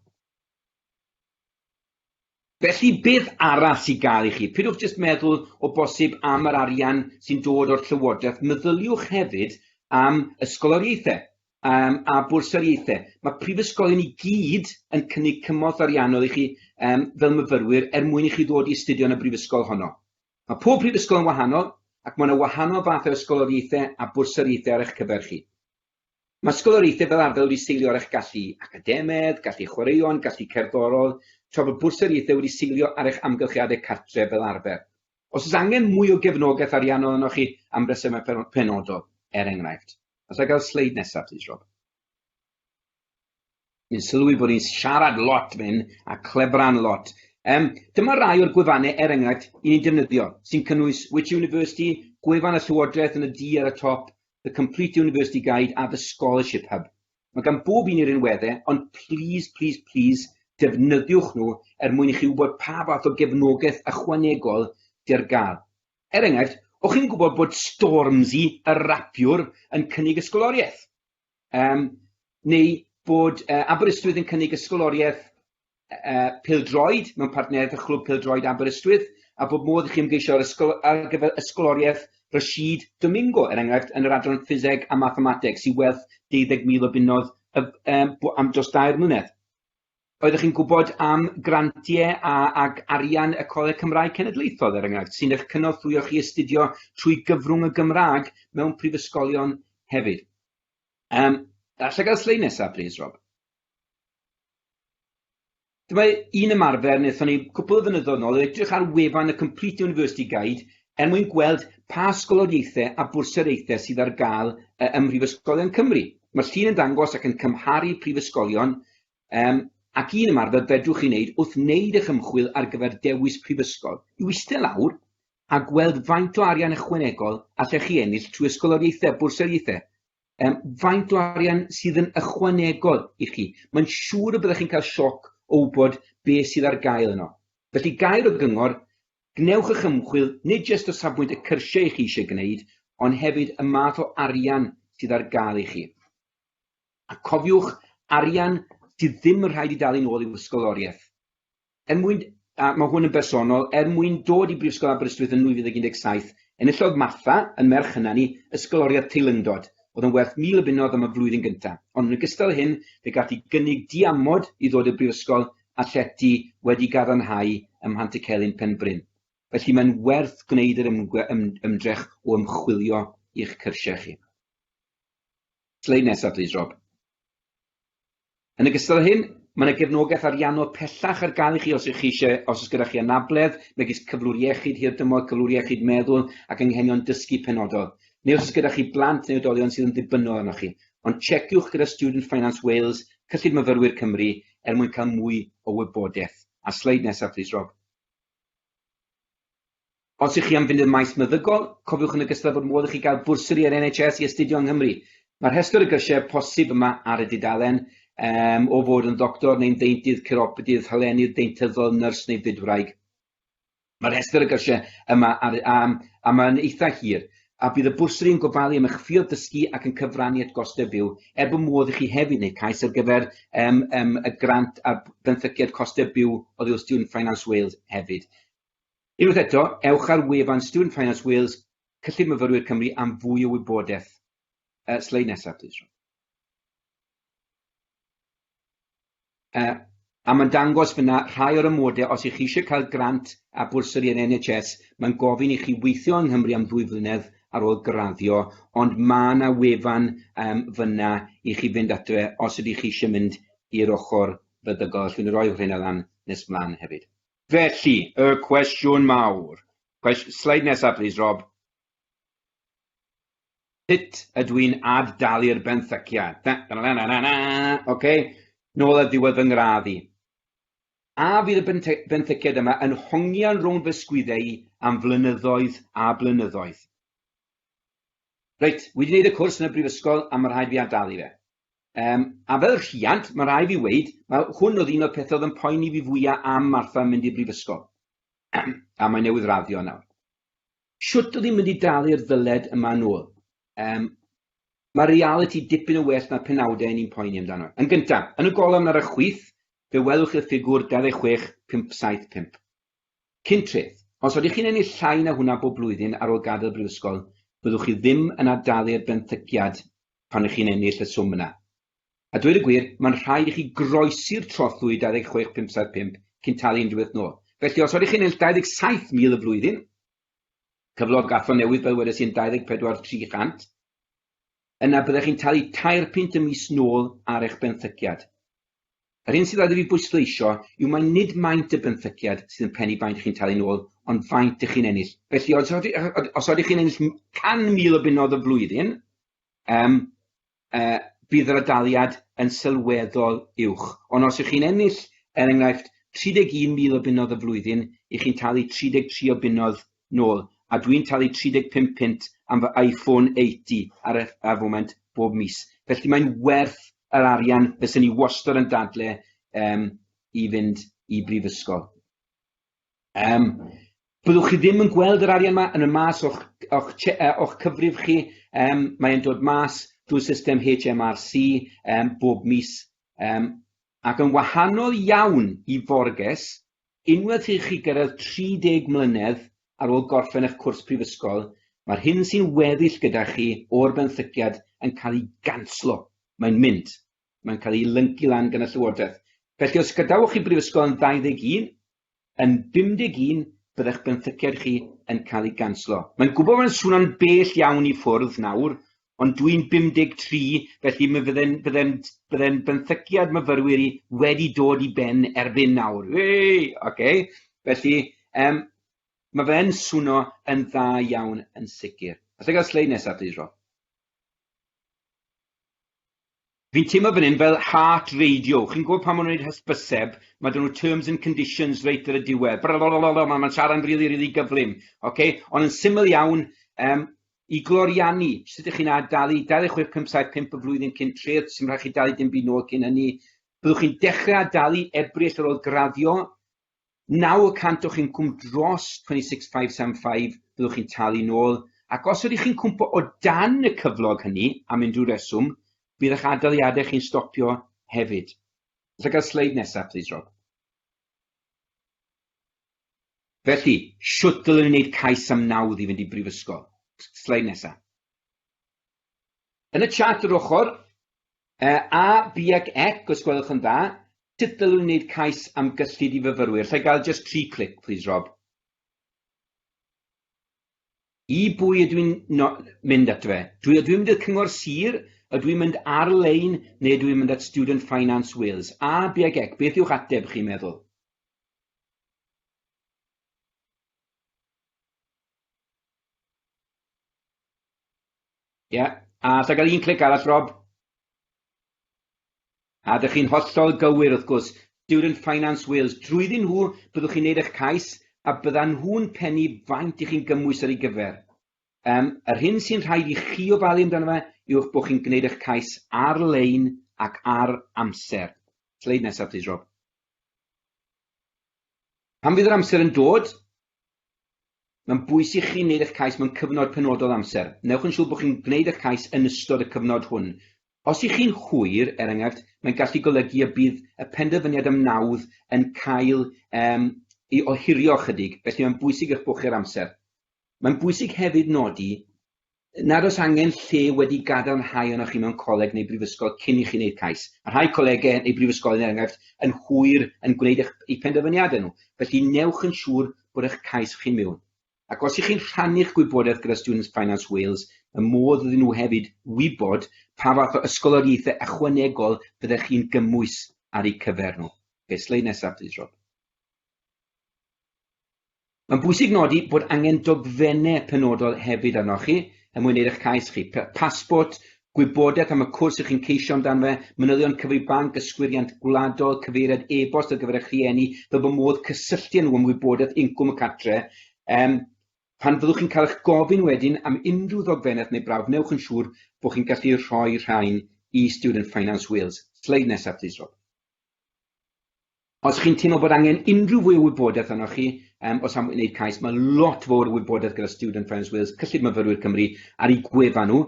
Felly, beth arall sy'n gael i chi? Pidwch jyst meddwl o bosib am yr arian sy'n dod o'r Llywodraeth. Meddyliwch hefyd am ysgoloriaethau a bwrsoriaethau. Mae prifysgolion i gyd yn cynnig cymorth ariannol i chi fel myfyrwyr mwyn I chi ddod I astudio yn y brifysgol honno. Mae pob prifysgol yn wahanol, ac mae yna wahanol fath o ysgoloriaethau a bwrsoriaethau ar eich cyfer chi. Mae ysgoloriaethau fel arfer wedi seilio ar eich gallu academaidd, gallu chwaraeon, gallu cerddorol, tra bod bwrsoriaethau wedi seilio ar eich amgylchiadau cartre fel arfer. Os oes angen mwy o gefnogaeth ariannol yno chi am resymau penodol, enghraifft. Os I gael sleid nesaf, please, Rob. Ni'n sylwi bod ni'n siarad lot fan a clebran lot. Dyma rai o'r gwefannau enghraifft I ni'n defnyddio, sy'n cynnwys Which University, gwefan y Llywodraeth yn y D ar y top, the Complete University Guide a the Scholarship Hub. Mae gan bob un i'r unweddau, ond please, please, please, defnyddiwch nhw mwyn I chi wybod pa fath o gefnogaeth ychwanegol di'r gael. Enghraifft, o'ch chi'n gwybod bod Stormzy, y rapiwr, yn cynnig ysgoloriaeth? Neu bod Aberystwyth yn cynnig ysgoloriaeth pildroed, mewn partneriaeth y chlwb pildroed Aberystwyth, a bod modd I chi ymgeisio ar gyfer ysgoloriaeth Rashid Domingo, enghraifft, yn yr adran ffiseg a mathemateg, sy'n werth 12,000 o bunnoedd am dros 2 mlynedd. Oeddech chi'n gwybod am grantiau ag arian y Coleg Cymraeg Cenedlaethol, enghraifft, sy'n eich cynorthwyo chi astudio trwy gyfrwng y Gymraeg mewn prifysgolion hefyd. Alla gael sleid nesaf, please, Rob. Dyma un ymarfer wnaethon ni cwpl o flynyddoedd nôl, edrych ar wefan y Complete University Guide mwyn gweld pa ysgoloriaethau a bwrsoriaethau sydd ar gael ym Mhrifysgolion Cymru. Mae'r llun yn dangos ac yn cymharu prifysgolion ac un ymarfer fedrwch chi wneud wrth wneud eich ymchwil ar gyfer dewis prifysgol. I wistedd lawr a gweld faint o arian ychwanegol allech chi ennill trwy ysgoloriaethau, bwrsoriaethau. Faint o arian sydd yn ychwanegol I chi. Mae'n siŵr y byddech chi'n cael sioc o wybod beth sydd ar gael yno. Felly gair o gyngor, gnewch eich ymchwil nid jyst o safbwynt y cyrsiau chi eisiau gwneud, ond hefyd y math o arian sydd ar gael I chi. A cofiwch arian sydd ddim yn rhaid I dal I nôl I ysgoloriaeth. Mae hwn yn bersonol, mwyn dod I Brifysgol Aberystwyth yn 2017, enillodd Martha, yn merch hynna ni, ysgoloriaeth teilyngdod, oedd yn werth 1,000 o bunnoedd am y flwyddyn gyntaf. Ond yn ogystal â hyn, fe gath I gynnig diamod I ddod i'r brifysgol a llety wedi gadarnhau ym Mhantycelyn Penbryn. Felly mae'n werth gwneud yr ymdrech o ymchwilio i'ch cyrsiau chi. Sleid nesaf, please, Rob. Yn ogystal â hyn, mae yna gefnogaeth ariannol pellach ar gael I chi os oes gyda chi anabledd, megis cyflwr iechyd hirdymor, cyflwr iechyd meddwl ac anghenion dysgu penodol. Neu os gyda chi blant neu oedolion sydd yn ddibynnol arnoch chi. Ond checiwch gyda Student Finance Wales, cyllid Myfyriwr Cymru, mwyn cael mwy o wybodaeth. A sleid nesaf, please, Rob. Os ych chi am fynd i'r maes meddygol, cofiwch yn ogystal bod modd I chi gael bwrsori ar NHS I astudio yng Nghymru. Mae'r rhestr y gyrsiau posib yma ar y dudalen, o fod yn doctor neu'n deintydd, chiropedydd, halenydd, deintyddol, nyrs neu fudwraig. Mae'r rhestr y gyrsiau yma a mae'n eitha hir, a bydd y bwrsori yn gofalu am eich ffiodd dysgu ac yn cyfrannu at gostau byw, bod modd I chi hefyd wneud cais ar gyfer y grant a benthyciad costau byw o ddiwedd Student Finance Wales hefyd. Unwaith eto, ewch ar wefan Student Finance Wales, cyllid Myfyriwr Cymru am fwy o wybodaeth. Sleid nesaf, please. A mae'n dangos fyna rhai o'r ymodau os ych chi eisiau cael grant a bwrsori yn NHS, mae'n gofyn I chi weithio yng Nghymru am 2 flynedd ar ôl graddio, ond mae yna wefan fyna I chi fynd ato os ydych chi eisiau mynd i'r ochr feddygol. Llwn roi hynny lan nes mlaen hefyd. Felly, y cwestiwn mawr. Sleid nesaf, please, Rob. Sut ydw i'n addalu'r benthyciad? Okay. Nôl at ddiwedd fy ngraddi. A fydd y benthyciad yma yn hongian rhwng fy sgwyddau am flynyddoedd a blynyddoedd. Reit, wedi gwneud y cwrs yn y brifysgol a mae rhaid fi adalu fe. A fel rhiant, mae rhaid fi weid, hwn oedd un o'r peth oedd yn poeni fi fwyaf am Martha mynd i'r brifysgol. A mae newydd raddio nawr. Siwt oedd hi'n mynd I dalu'r ddyled yma nôl? Mae reality dipyn o well na'r penawdau ni'n poeni amdano. Yn gyntaf, yn y golofn ar y chwith, fe welwch y ffigwr 26,575. Cyn treth, os ydych chi'n ennill llai na hwnna bob blwyddyn ar ôl gadael brifysgol, byddwch chi ddim yn adalu'r benthyciad pan ych chi'n ennill y swm yna. A dweud y gwir, mae'n rhaid I chi groesi'r trothwy 26,575 cyn talu unrhyw beth nôl. Felly, os oeddech chi'n ennill 27,000 y flwyddyn, cyflog gath o newydd fel wedes i'n 24,300, yna byddech chi'n talu 2 pint y mis nôl ar eich benthyciad. Yr un sydd wedi fi bwysleisio yw mae nid maint y benthyciad sydd yn pennu baint chi'n talu nôl, ond faint ych chi'n ennill. Felly, os oeddech chi'n ennill 100,000 o bunnoedd y flwyddyn, bydd yr adaliad yn sylweddol uwch. Ond os ych chi'n ennill, er enghraifft, 31,000 o bunnoedd y flwyddyn, ych chi'n talu 33 o bunnoedd nôl. A dwi'n talu 35 pint am fy iPhone 80 ar y foment bob mis. Felly mae'n werth yr arian fysyn ni wastad yn dadle i fynd i brifysgol. Byddwch chi ddim yn gweld yr arian yma yn y mas o'ch cyfrif chi. Mae'n dod mas drwy system HMRC bob mis. Ac yn wahanol iawn i forges, unwaith i chi gyrraedd 30 mlynedd ar ôl gorffen eich cwrs prifysgol, mae'r hyn sy'n weddill gyda chi o'r benthyciad yn cael ei ganslo. Mae'n mynd. Mae'n cael ei lyncu lan gan y Llywodraeth. Felly, os gadawch chi brifysgol yn 21, yn 51, byddai'ch benthyciad chi yn cael ei ganslo. Mae'n gwybod mae'n swnio'n bell iawn i ffwrdd nawr, ond dwi'n 53, felly bydde'n benthyciad myfyrwyr i wedi dod i ben erbyn nawr. Okay. Felly, mae fe'n swnio yn dda iawn yn sicr. Allai gael sleid nesaf, please, Rob? Fi'n teimlo fan hyn fel heart radio. Chi'n gwybod pan ma'n wneud hysbyseb, mae dyn nhw terms and conditions reit ar y diwedd. Mae'n siarad really gyflym. Okay? Ond yn syml iawn, i gloriannu, sut ydych chi'n adalu 26,575 y flwyddyn cyn treth, sy'n rhaid chi dalu dim byd nôl cyn hynny. Byddwch chi'n dechrau adalu ebryll ar ôl graddio. 9% o'ch chi'n cwm dros 26,575, byddwch chi'n talu nôl. Ac os ydych chi'n cwmpo o dan y cyflog hynny, am unrhyw reswm, bydd eich adaliadau chi'n stopio hefyd. Allai gael sleid nesaf, please, Rob? Felly, siwt dylwn ni wneud cais am nawdd i fynd i brifysgol? Sleid nesaf. Yn y chat yr ochr, A, B ac Ec, os gwelwch yn dda, sut dylwn ni wneud cais am gyllid i fyfyrwyr? Allai gael just 3 clic, please, Rob? I bwy ydw i'n mynd at fe? Dwi'n mynd i'r cyngor sir, ydw i'n mynd ar-lein, neu ydw i'n mynd at Student Finance Wales? A, B ac Ec, beth yw'ch ateb chi'n meddwl? A allai gael 1 clic arall, Rob? A ydych chi'n hollol gywir, wrth gwrs, Student Finance Wales. Drwyddyn nhw, byddwch chi'n neud eich cais, a byddan nhw'n pennu faint i chi'n gymwys ar ei gyfer. Yr hyn sy'n rhaid i chi ofalu amdano fe, yw'ch bod chi'n gwneud eich cais ar-lein ac ar amser. Sleid nesaf, please, Rob. Pan fydd yr amser yn dod, mae'n bwysig chi'n gwneud eich cais mewn cyfnod penodol amser. Newch yn siŵr bod chi'n gwneud eich cais yn ystod y cyfnod hwn. Os ych chi'n hwyr, er enghraifft, mae'n gallu golygu y bydd y penderfyniad am nawdd yn cael ei ohirio chydig, felly mae'n bwysig eich bod chi'r amser. Mae'n bwysig hefyd nodi, nad oes angen lle wedi gadarnhau yno chi mewn coleg neu brifysgol cyn i chi wneud cais. Mae rhai colegau neu brifysgol er enghraifft yn hwyr yn gwneud eich penderfyniadau nhw. Felly newch yn siŵr bod eich cais chi'n mewn. Ac os ych chi'n rhannu'ch gwybodaeth gyda Students Finance Wales, y modd iddyn nhw hefyd wybod pa fath o ysgoloriaethau ychwanegol byddech chi'n gymwys ar eu cyfer nhw. Sleid nesaf, please, Rob. Mae'n bwysig nodi bod angen dogfennau penodol hefyd arnoch chi yn mwyn wneud eich cais chi. Pasport, gwybodaeth am y cwrs ych chi'n ceisio amdano fe, manylion cyfri banc, ysgwiriant gwladol, cyfeiriad e-bost ar gyfer eich rhieni, fel bod modd cysylltu nhw am wybodaeth incwm y catre. Pan fyddwch chi'n cael eich gofyn wedyn am unrhyw ddogfennaeth neu brawf, newch yn siŵr bod chi'n gallu rhoi rhain i Student Finance Wales. Sleid nesaf, please, Rob. Os chi'n teimlo bod angen unrhyw fwy o wybodaeth arnoch chi, os am wneud cais, mae lot fawr o wybodaeth gyda Student Finance Wales, cyllid myfyrwyr Cymru, ar ei gwefan nhw.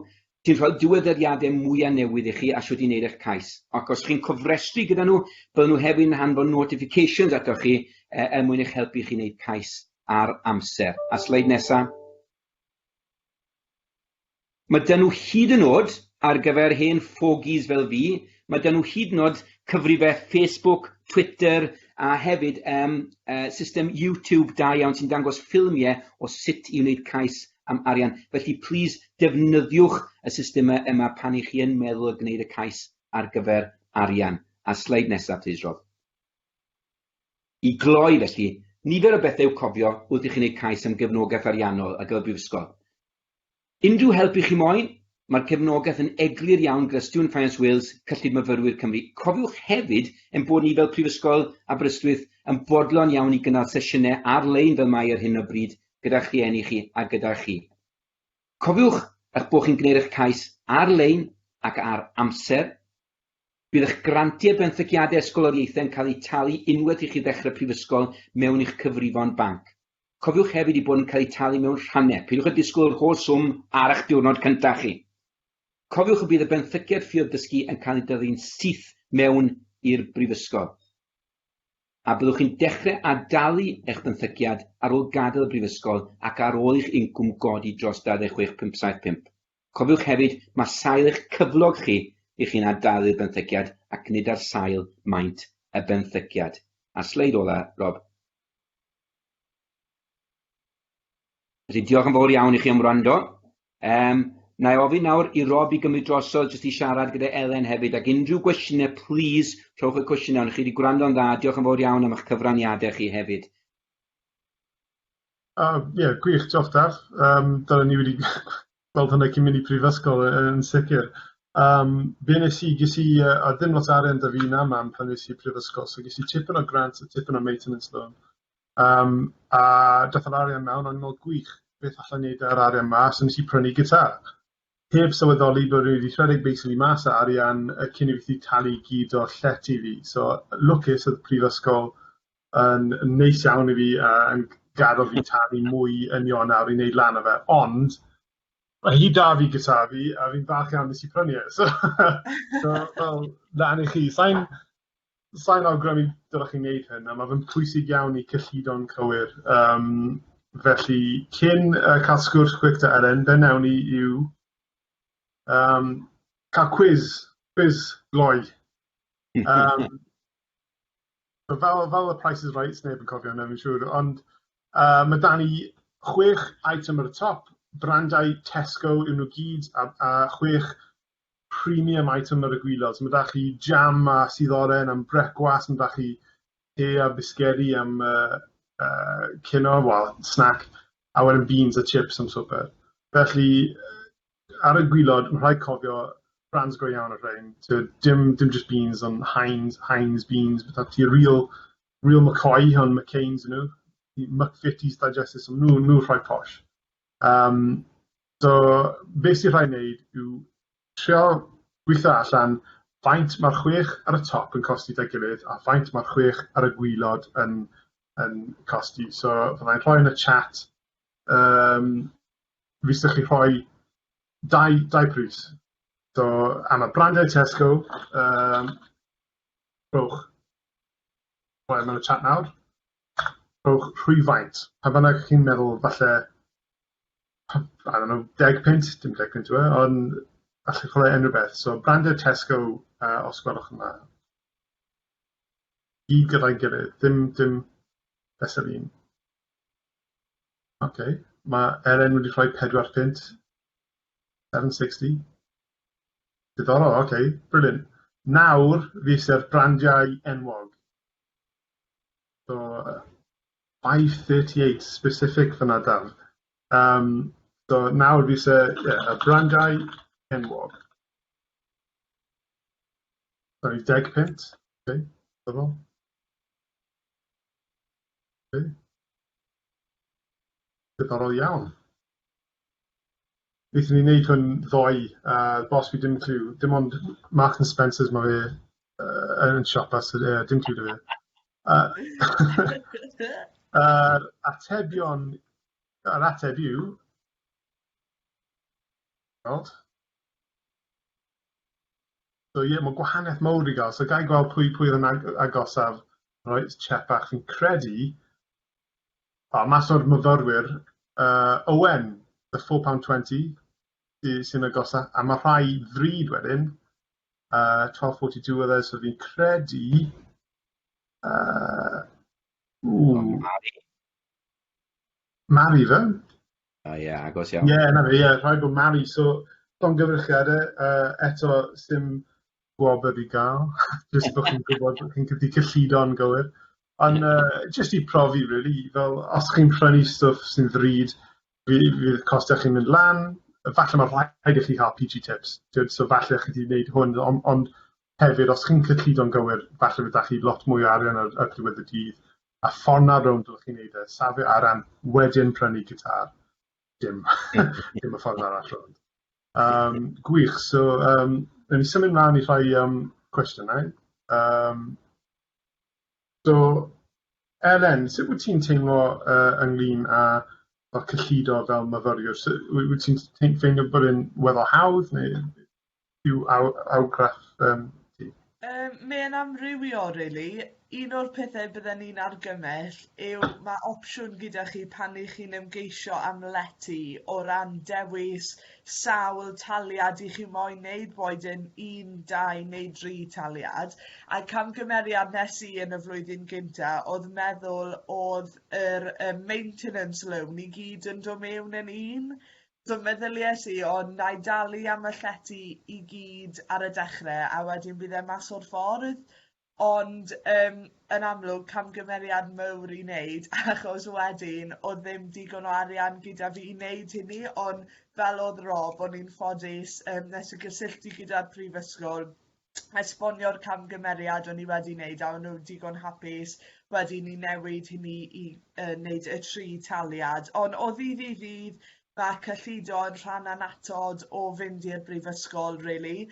Ti'n rhoi diweddariadau mwyaf newydd i chi a siwt i wneud eich cais. Ac os chi'n cofrestru gyda nhw, byddwn nhw hefyd yn hanfon notifications atoch chi mwyn eich helpu chi wneud cais ar amser. A sleid nesaf. Mae dyn nhw hyd yn oed ar gyfer hen ffogis fel fi, mae dyn nhw hyd yn oed cyfrifau Facebook, Twitter A hefyd, system YouTube da iawn sy'n dangos ffilmiau o sut i wneud cais am arian. Felly, plis defnyddiwch y systemau yma pan i chi yn meddwl o gwneud y cais ar gyfer arian. A sleid nesaf, plis, Rob. I gloi, felly, nifer o bethau i'w cofio wrth i chi wneud cais am gefnogaeth ariannol ar gyfer Prifysgol. Unrhyw help i chi moyn, mae'r cefnogaeth yn eglur iawn gyda Student Finance Wales, cyllid myfyrwyr Cymru. Cofiwch hefyd ein bod ni fel Prifysgol Aberystwyth yn bodlon iawn i gynnal sesiynau ar-lein fel mae ar hyn o bryd gyda rhieni chi a gyda chi. Cofiwch eich bod chi'n gwneud eich cais ar-lein ac ar amser. Bydd eich grantiau benthygiadau ysgoloriaethau yn cael eu talu unwaith i chi ddechrau prifysgol mewn i'ch cyfrifon banc. Cofiwch hefyd i bod yn cael eu talu mewn rhannau. Peidiwch â disgwyl yr holl swm ar eich diwrnod cyntaf chi. Cofiwch y bydd y benthygiad ffïodd dysgu yn cael ei dyddi'n syth mewn i'r brifysgol. A byddwch chi'n dechrau adalu eich benthygiad ar ôl gadael y brifysgol ac ar ôl i'ch incwm godi dros 26,575. Cofiwch hefyd mae sail eich cyflog chi i chi'n adalu'r benthygiad ac nid ar sail maint y benthygiad. A sleid ola, Rob. Felly, diolch yn fawr iawn i chi am wrando. Na i ofyn nawr i Rob i gymryd drosodd jyst i siarad gyda Elen hefyd, ac unrhyw gwestiynau, please, rhowch y cwestiynau. Chi wedi gwrando'n dda, diolch yn fawr iawn am eich cyfraniadau chi hefyd. Gwych, diolch Daf. Dyna ni wedi gweld hynny cyn mynd i prifysgol yn sicr. Be nes i, a dim lot arian da fi na mam pan nes i prifysgol, so ges i tipyn o grant a tipyn o maintenance loan. A dath yr arian mewn, ond yn gwych beth allan neud ar arian ma, so nes i prynu gitar. Heb sylweddoli bod rydw i wedi rhedeg basically mas o arian cyn i fi talu gyd o llety fi. So lwcus oedd y prifysgol yn neis iawn i fi yn gadael fi talu mwy yn Ionawr i wneud lan o fe, ond mae hi da fi gyda fi, a fi'n bach iawn nes i prynu e. So, fel, lan i chi, sa'n awgrymu dylech chi'n neud hyn, a mae fe'n pwysig iawn i cyllido'n cywir. Felly, cyn cael sgwrs quick da Elen, be nawn ni yw cael quiz gloi. So fel y Price is Right, neb yn cofio hynny, fi'n siŵr, ond mae da ni 6 item ar y top, brandau Tesco yw nhw gyd, a 6 premium item ar y gwylod. So mae da chi jam a sydd-oren am brecwas, mae da chi te a bisgedi am cino, snack, a wedyn beans a chips am swper. Felly, ar y gwylod, mae rhaid cofio brands go iawn o'r rhain. So, dim just beans, ond Heinz beans, but ti real McCoy, ond McCain's nhw. McVitie's digestive, so nhw rhaid posh. So, beth sy'n rhaid wneud yw trio gweithio allan faint mae'r 6 ar y top yn costi da'i gilydd a faint mae'r 6 ar y gwylod yn costi. So, fyddai'n rhoi yn y chat, fysych chi rhoi dau pris. So, am y brandau Tesco, rhowch, mewn y chat nawr, rhowch rhwyfaint. Pa bynnag chi'n meddwl, falle, I don't know, 10 pint, dim 10 pint yw e, ond allwch chi unrhyw beth. So, brandau Tesco, os gwelwch yma. I gyda'i gilydd, dim fesel un. OK, mae Eren wedi rhoi 4 pint, 760. Diddorol, OK, brilliant. Nawr, fysa'r brandiau enwog. So, 538 specific fyna Daf. So, nawr fysa y brandiau enwog. Sorry, 10 pint. OK, diddorol. OK. Diddorol iawn. Beth ni'n neud hwn ddoe, bos fi dim clue, dim ond Marks and Spencer's mae fe yn siopas, dim clue dy fe. Atebion, yr ateb yw, so ie, mae gwahaniaeth mawr i gael, so gai gweld pwy oedd yn agosaf, right, chepach, fi'n credu, mas o'r myfyrwyr, Owen, the £4.20 sy'n agosaf, a mae rhai ddrud wedyn, 12.42 oedd e, so fi'n credu Mari fe? Ie, agos iawn. Ie, na fe, rhaid bod Mari. So, llongyfarchiadau, eto, dim gwobr i gael, jyst bod chi'n gwybod bod chi'n gallu cyllido'n gywir. Ond jyst i profi, really, fel os chi'n prynu stwff sy'n ddrud, fydd costau chi'n mynd lan, falle mae rhaid i chi cael PG tips, so falle chi wedi gwneud hwn, ond hefyd, os chi'n cyllido'n gywir, falle fydd chi lot mwy o arian ar diwedd y dydd, a ffordd na rownd dylech chi'n neud e, safio aran, wedyn prynu gitar, dim y ffordd arall rownd. Gwych, so Yn symud mlaen i rhai cwestiynau. So, Elen, sut wyt ti'n teimlo ynglyn â cyllido fel myfyriwr? So, wyt ti'n ffeindio bod yn weddol hawdd neu yw awgraff ti? Mae'n amrywio, really. Un o'r pethau byddwn ni'n argymell yw mae opsiwn gyda chi pan i chi'n ymgeisio am leti o ran dewis sawl taliad i chi moyn wneud, boed yn 1, 2 neu 3 taliad. A camgymeriad nes i yn y flwyddyn gyntaf oedd meddwl oedd yr maintenance loan i gyd yn dod mewn yn un. So meddyliais i, ond na i dalu am y llety i gyd ar y dechrau a wedyn bydd e mas o'r ffordd. Ond yn amlwg camgymeriad mawr i wneud achos wedyn oedd ddim digon o arian gyda fi i wneud hynny, ond fel oedd Rob, o'n i'n ffodus nes y gysylltu gyda'r prifysgol, esbonio'r camgymeriad o'n i wedi wneud a o'n nhw digon hapus wedyn i newid hynny i wneud y 3 taliad. Ond o ddydd i ddydd, mae cyllido yn rhan anatod o fynd i'r brifysgol, really.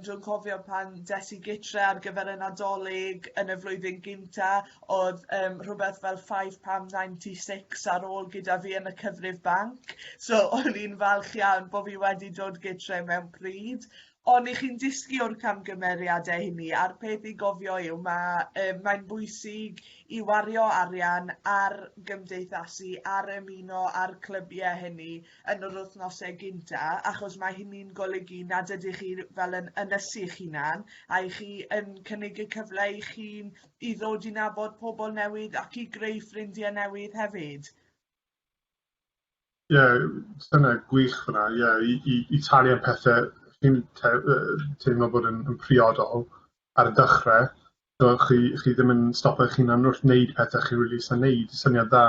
Dwi'n cofio pan des i gytre ar gyfer y Nadolig yn y flwyddyn gyntaf, oedd rhywbeth fel £5.96 ar ôl gyda fi yn y cyfrif banc. So, o'n i'n falch iawn bod fi wedi dod gytre mewn pryd. Ond i chi'n dysgu o'r camgymeriadau hynny, a'r peth i gofio yw mae'n bwysig i wario arian ar gymdeithasu, ar ymuno, ar clybiau hynny yn yr wythnosau gynta, achos mae hynny'n golygu nad ydych chi fel yn ynysu'ch hunan, a i chi yn cynnig y cyfle i chi'n i ddod i nabod pobl newydd ac i greu ffrindiau newydd hefyd. Ie, dyna gwych fyna, i talu am pethau chi'n teimlo bod yn priodol ar y dechrau, so chi ddim yn stopio eich hunan wrth wneud pethau chi rili eisiau wneud, syniad da.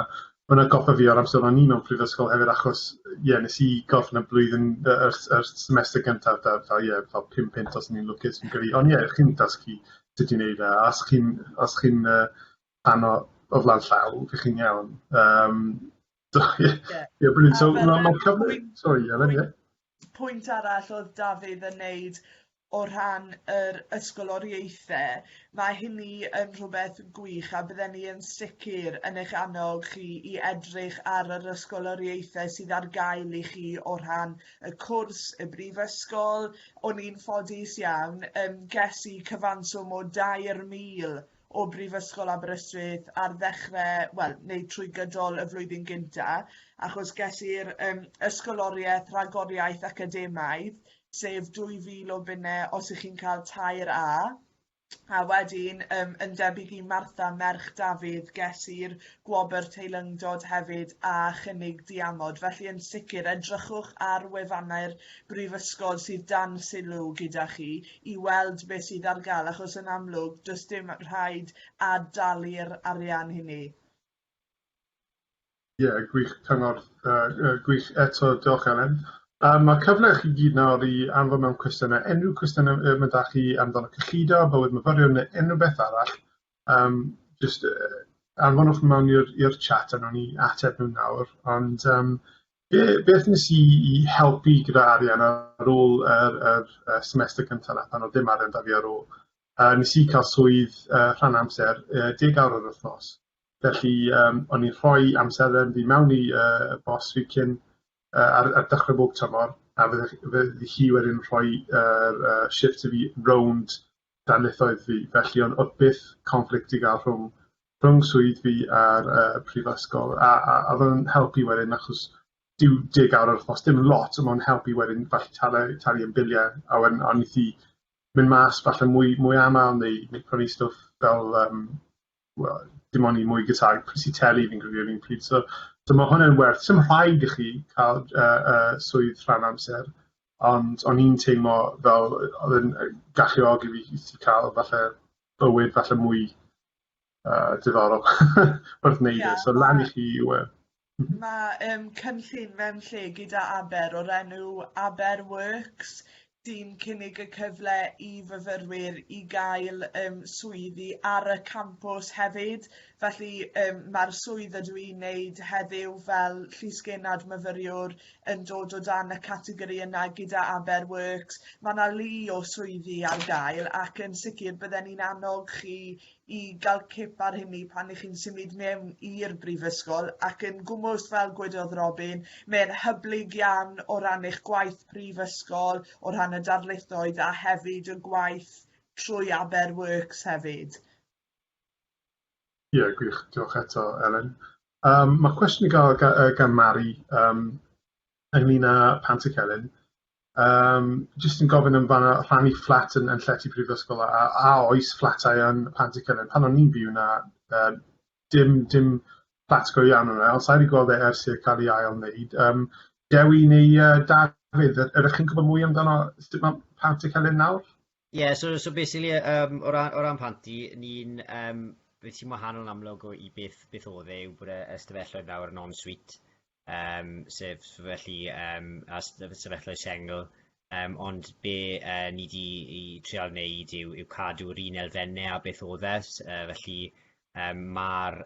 Mae'n goffa fi o'r amser o'n i mewn prifysgol hefyd, achos nes i gorffen y blwyddyn, yr semestr gyntaf, fel 5 pint os ni'n lwcus yn gyda. Ond chi'n dysgu sut i wneud e, os chi'n rhan o flan llaw, fydd chi'n iawn. Brilliant. So, mae'n cyfle... Sorry, Elen, Pwynt arall oedd Dafydd yn wneud o ran yr ysgoloriaethau, mae hynny yn rhywbeth gwych a bydden ni yn sicr yn eich annog chi i edrych ar yr ysgoloriaethau sydd ar gael i chi o ran y cwrs, y brifysgol. O'n i'n ffodus iawn, ges i cyfanswm o 2,000 o Prifysgol Aberystwyth ar ddechrau, neu trwy gydol y flwyddyn gyntaf, achos ges i'r ysgoloriaeth Rhagoriaeth Academaidd, sef 2,000 o bunnau os ych chi'n cael 2A. A wedyn, yn debyg i Martha merch Dafydd, ges i'r Gwobr Teilyngdod hefyd a chynnig diamod. Felly yn sicr, edrychwch ar wefannau'r brifysgol sydd dan sylw gyda chi i weld beth sydd ar gael, achos yn amlwg, does dim rhaid a dalu'r arian hynny. Gwych cyngor, gwych eto, diolch Elen. Mae cyfle chi gyd nawr i anfon mewn cwestiynau. Unrhyw cwestiynau mae da chi amdano cyllido, bywyd myfyriwr neu unrhyw beth arall. Just anfonwch mewn i'r chat a nhw'n i ateb nhw nawr. Ond beth nes i helpu gyda arian ar ôl yr semestr cyntaf na, pan oedd dim arian da fi ar ôl. Nes i cael swydd rhan amser 10 awr yr wythnos. Felly o'n i'n rhoi amserau fi mewn i bos fi cyn ar dechrau bob tymor, a fydd hi wedyn rhoi shift i fi rownd darlithoedd fi. Felly oedd byth conflict i gael rhwng swydd fi a'r prifysgol. A oedd yn helpu wedyn, achos dyw 10 awr yr wythnos dim lot, ond mae'n helpu wedyn falle talu yn biliau. A wedyn o'n i mynd mas falle mwy aml neu prynu stwff fel dim ond i mwy gydag pris i teli fi'n gwybod fi'n pryd. So mae hwnna'n werth. Sim rhaid i chi cael swydd rhan amser, ond o'n i'n teimlo fel oedd yn galluogi fi i cael falle bywyd falle mwy diddorol wrth wneud e. So lan i chi yw e. Mae cynllun mewn lle gyda Aber o'r enw Aber Works sy'n cynnig y cyfle i fyfyrwyr i gael swyddi ar y campws hefyd. Felly mae'r swydd ydw i'n wneud heddiw fel llysgennad myfyriwr yn dod o dan y categori yna gyda Aber Works. Mae yna lu o swyddi ar gael ac yn sicr bydden ni'n annog chi i gael cip ar hynny pan ych chi'n symud mewn i'r brifysgol ac yn gwmws fel gwedodd Robin, mae'n hyblyg iawn o ran eich gwaith prifysgol, o ran y darlithoedd a hefyd y gwaith trwy Aber Works hefyd. Ie, gwych, diolch eto, Elen. Mae cwestiwn i gael gan Mari ynglyn â Pantic Elen. Jyst yn gofyn yn fanna rhannu fflat yn llety prifysgol a oes fflatau yn Pantic Elen. Pan o'n i'n byw na, dim fflat go iawn yna, ond sa'i wedi gweld ers i'r cael ei ail wneud. Dewi neu Dafydd, ydych chi'n gwybod mwy amdano sut mae Pantic Elen nawr? Ie, so basically, o ran Panti, ni'n beth sy'n wahanol amlwg i beth oedd e yw bod y stafelloedd nawr yn on-suite, sef felly stafelloedd sengl, ond be ni wedi trial wneud yw cadw'r un elfennau a beth oedd e, felly mae'r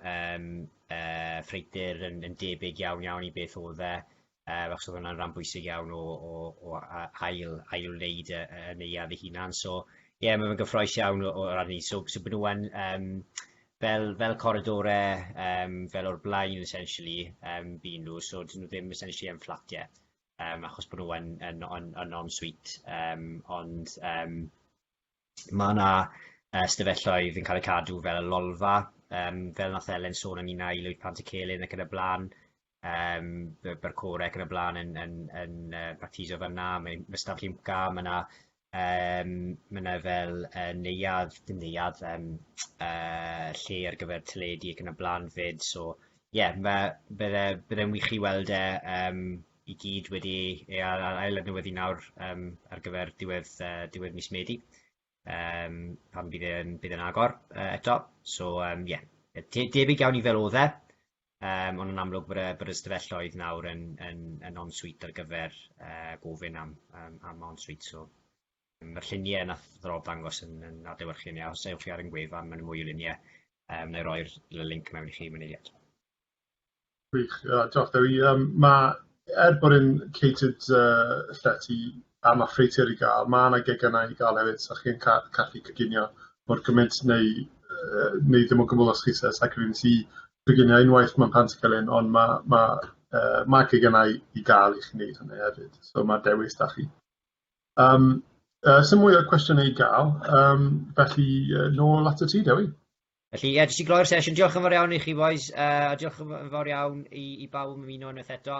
ffreutur yn debyg iawn i beth oedd e, achos oedd hwnna'n rhan bwysig iawn o ail-wneud y neuadd ei hunan. So, ie, mae'n gyffroes iawn o ran ni. So bod nhw yn fel coridorau, fel o'r blaen, essentially, byd nhw. So, dyn nhw ddim essentially yn fflatiau, achos bod nhw yn on-suite. Ond mae yna stafelloedd yn cael eu cadw fel y lolfa, fel nath Elen sôn am un Lwyd Pantic Elen ac yn y blaen. By'r corau ac yn y blaen yn practiso fan'na, mae'n ystaf lliwca, mae fel neuadd, dim neuadd, lle ar gyfer teledu ac yn y blaen fyd. So, ie, byddai'n wych i weld i gyd wedi ail adnewyddu nawr ar gyfer diwedd mis Medi, pan bydd yn agor eto. So, ie, debyg iawn i fel oedd e. Ond yn amlwg bod y stafelloedd nawr yn on-suite ar gyfer gofyn am on-suite. So, mae'r lluniau nath Rob dangos yn adlewyrchu ni. Os ewch chi ar yn gwefan, mae'n mwy o luniau. Neu roi'r link mewn i chi mynydiad. Gwych, diolch Dewi. Bod yn catered llety a mae ffreutur i gael, mae yna gegannau i gael hefyd, so chi'n gallu coginio mor gymaint neu ddim o gwbl os chi ses, ac rwy'n si coginio unwaith mewn Pantic Elen, ond mae gegannau i gael i chi wneud hynny hefyd, so mae dewis da chi. Sym mwy o cwestiynau i gael, felly nôl at y ti, Dewi. Felly, jyst i gloi'r sesiwn, diolch yn fawr iawn i chi boys, a diolch yn fawr iawn i bawb yn ymuno unwaith eto.